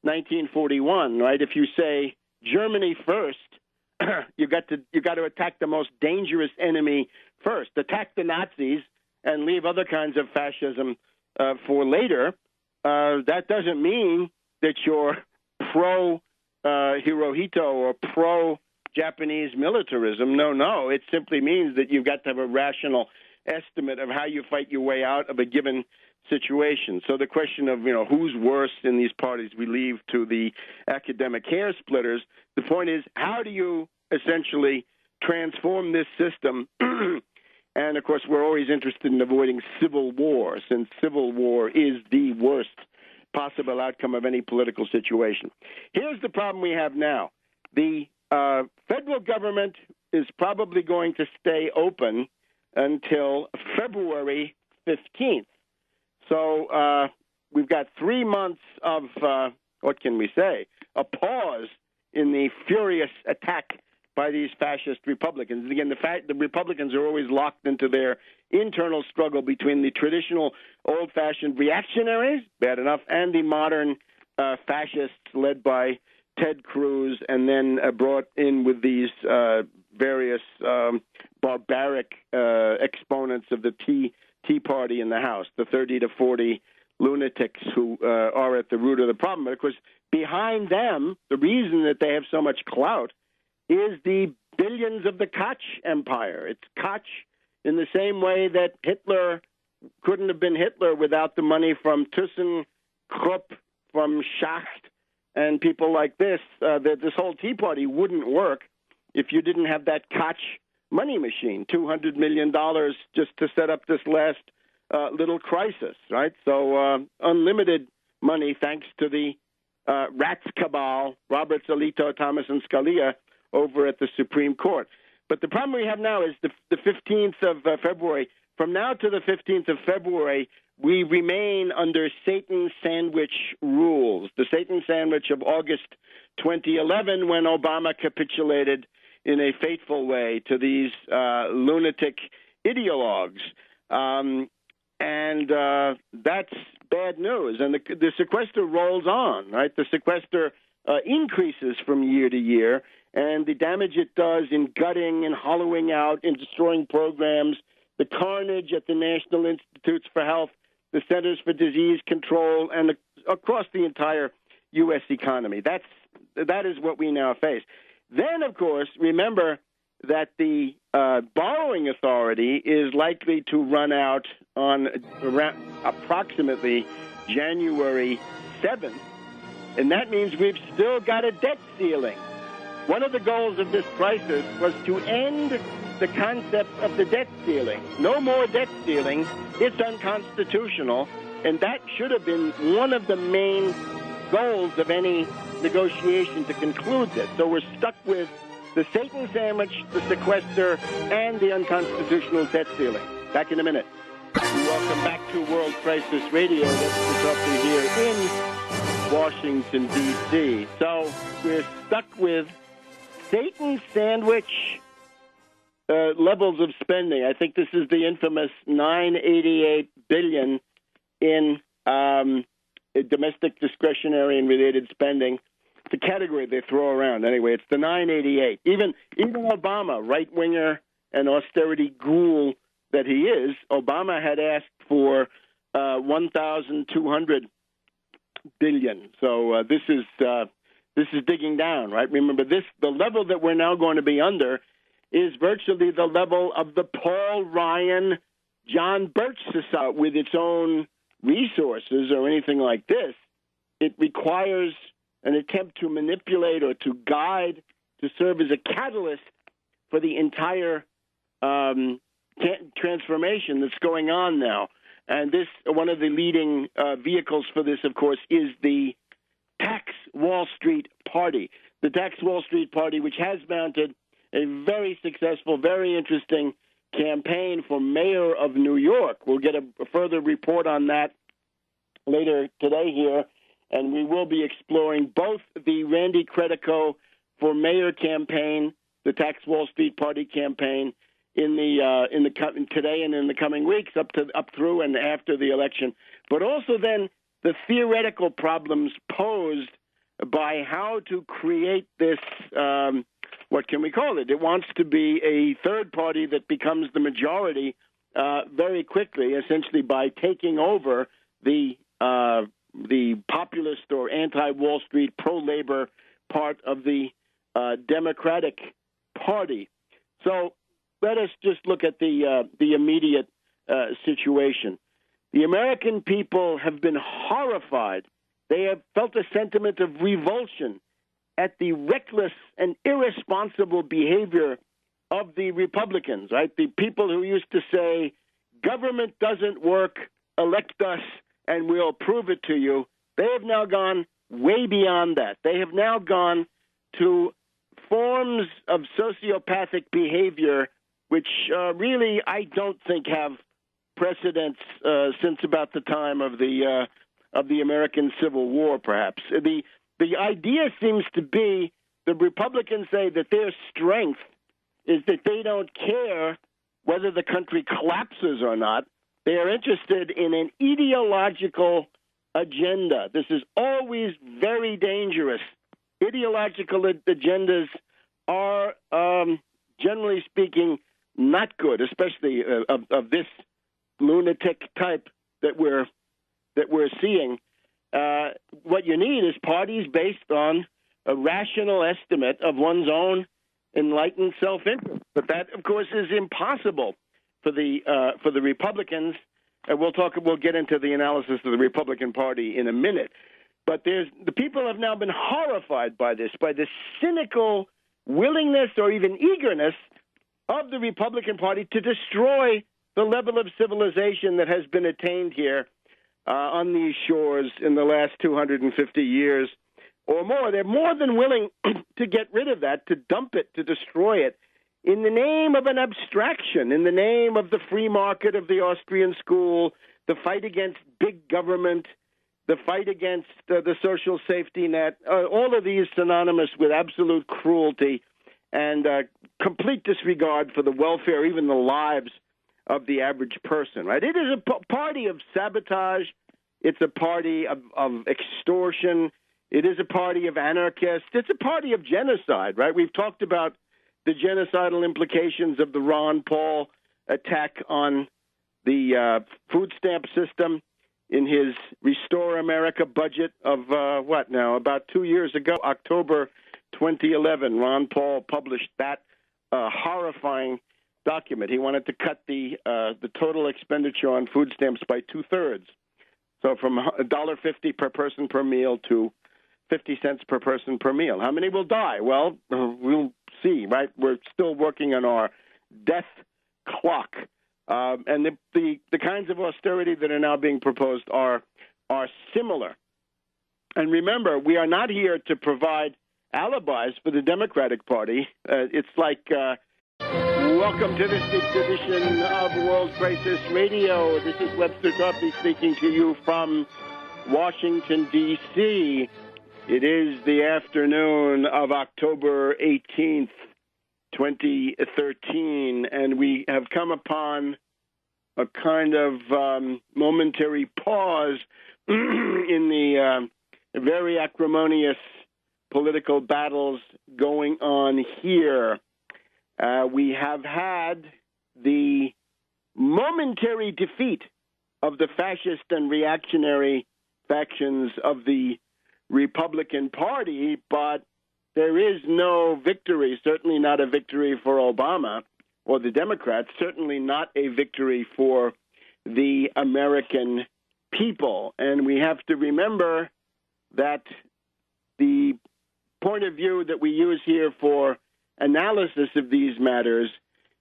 (1941), right? If you say Germany first, you got to attack the most dangerous enemy first. Attack the Nazis and leave other kinds of fascism for later. That doesn't mean that you're pro Hirohito or pro Japanese militarism. No. It simply means that you've got to have a rational estimate of how you fight your way out of a given situation. So the question of, who's worse in these parties, we leave to the academic hair splitters. The point is, how do you essentially transform this system? And, of course, we're always interested in avoiding civil war, since civil war is the worst possible outcome of any political situation. Here's the problem we have now. The federal government is probably going to stay open until February 15th. So we've got 3 months of, what can we say, a pause in the furious attack by these fascist Republicans. Again, the Republicans are always locked into their internal struggle between the traditional old-fashioned reactionaries, bad enough, and the modern fascists led by Ted Cruz, and then brought in with these various barbaric exponents of the Tea Party in the House, the 30 to 40 lunatics who are at the root of the problem. But, of course, behind them, the reason that they have so much clout is the billions of the Koch empire. It's Koch in the same way that Hitler couldn't have been Hitler without the money from ThyssenKrupp, from Schacht, and people like this. This whole Tea Party wouldn't work if you didn't have that Koch money machine, $200 million just to set up this last little crisis, right? So unlimited money thanks to the rats cabal, Roberts, Alito, Thomas, and Scalia over at the Supreme Court. But the problem we have now is the 15th of February. From now to the 15th of February, we remain under Satan sandwich rules, the Satan sandwich of August 2011, when Obama capitulated in a fateful way to these lunatic ideologues. And that's bad news. And the sequester rolls on, right? The sequester increases from year to year, and the damage it does in gutting and hollowing out and destroying programs, the carnage at the National Institutes for Health, the Centers for Disease Control, and across the entire U.S. economy. That is what we now face. Then, of course, remember that the borrowing authority is likely to run out on around approximately January 7th, and that means we've still got a debt ceiling. One of the goals of this crisis was to end the concept of the debt ceiling. No more debt ceiling. It's unconstitutional, and that should have been one of the main goals of any negotiation to conclude this. So we're stuck with the Satan sandwich, the sequester, and the unconstitutional debt ceiling. Back in a minute. Welcome back to World Crisis Radio. Webster Tarpley here in Washington, D.C. So we're stuck with Satan sandwich levels of spending. I think this is the infamous $988 billion in domestic discretionary and related spending. It's a category they throw around. Anyway, it's the 988. Even Obama, right-winger and austerity ghoul that he is, Obama had asked for $1,200 billion. So this is digging down, right? Remember, the level that we're now going to be under is virtually the level of the Paul Ryan, John Birch Society with its own resources or anything like this. It requires an attempt to manipulate or to guide, to serve as a catalyst for the entire transformation that's going on now. And this, one of the leading vehicles for this, of course, is the Tax Wall Street Party. The Tax Wall Street Party, which has mounted a very successful, very interesting campaign for mayor of New York. We'll get a further report on that later today here, and we will be exploring both the Randy Credico for mayor campaign, the Tax Wall Street Party campaign, today and in the coming weeks, up through and after the election, but also then the theoretical problems posed by how to create this. What can we call it? It wants to be a third party that becomes the majority very quickly, essentially by taking over the populist or anti-Wall Street, pro-labor part of the Democratic Party. So let us just look at the immediate situation. The American people have been horrified. They have felt a sentiment of revulsion at the reckless and irresponsible behavior of the Republicans, right? The people who used to say, government doesn't work, elect us, and we'll prove it to you. They have now gone way beyond that. They have now gone to forms of sociopathic behavior, which really I don't think have precedents since about the time of the American Civil War, perhaps. The idea seems to be the Republicans say that their strength is that they don't care whether the country collapses or not. They are interested in an ideological agenda. This is always very dangerous. Ideological agendas are, generally speaking, not good, especially of this lunatic type that we're seeing. What you need is parties based on a rational estimate of one's own enlightened self-interest. But that, of course, is impossible for the Republicans. And we'll get into the analysis of the Republican Party in a minute. But the people have now been horrified by this cynical willingness or even eagerness of the Republican Party to destroy the level of civilization that has been attained here on these shores in the last 250 years or more. They're more than willing to get rid of that, to dump it, to destroy it, in the name of an abstraction, in the name of the free market of the Austrian school, the fight against big government, the fight against the social safety net, all of these synonymous with absolute cruelty and complete disregard for the welfare, even the lives of the average person, right? It is a party of sabotage. It's a party of extortion. It is a party of anarchists. It's a party of genocide, right? We've talked about the genocidal implications of the Ron Paul attack on the food stamp system in his Restore America budget of, about 2 years ago, October 2011. Ron Paul published that horrifying document. He wanted to cut the total expenditure on food stamps by 2/3. So from $1.50 per person per meal to 50 cents per person per meal. How many will die? Well, we'll see, right? We're still working on our death clock. And the kinds of austerity that are now being proposed are similar. And remember, we are not here to provide alibis for the Democratic Party. It's like, welcome to this edition of World Crisis Radio. This is Webster Tarpley speaking to you from Washington, D.C. It is the afternoon of October 18th, 2013, and we have come upon a kind of momentary pause in the very acrimonious political battles going on here. We have had the momentary defeat of the fascist and reactionary factions of the Republican Party, but there is no victory, certainly not a victory for Obama or the Democrats, certainly not a victory for the American people. And we have to remember that the point of view that we use here for analysis of these matters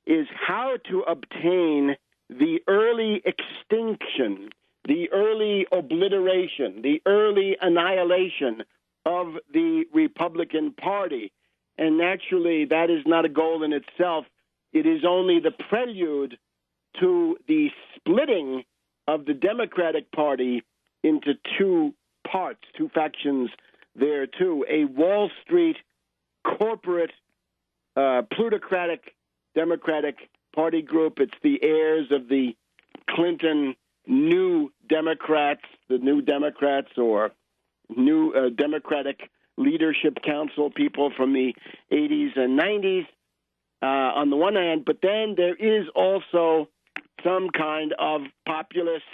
is how to obtain the early extinction, the early obliteration, the early annihilation of the Republican Party. And naturally, that is not a goal in itself. It is only the prelude to the splitting of the Democratic Party into two parts, two factions there too, a Wall Street corporate plutocratic Democratic party group. It's the heirs of the Clinton New Democrats, the New Democrats, or New Democratic Leadership Council, people from the 80s and 90s on the one hand, but then there is also some kind of populist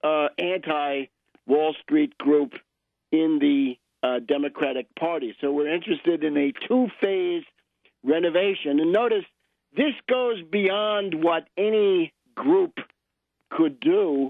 anti-Wall Street group in the Democratic Party. So we're interested in a two-phase renovation. And notice, this goes beyond what any group could do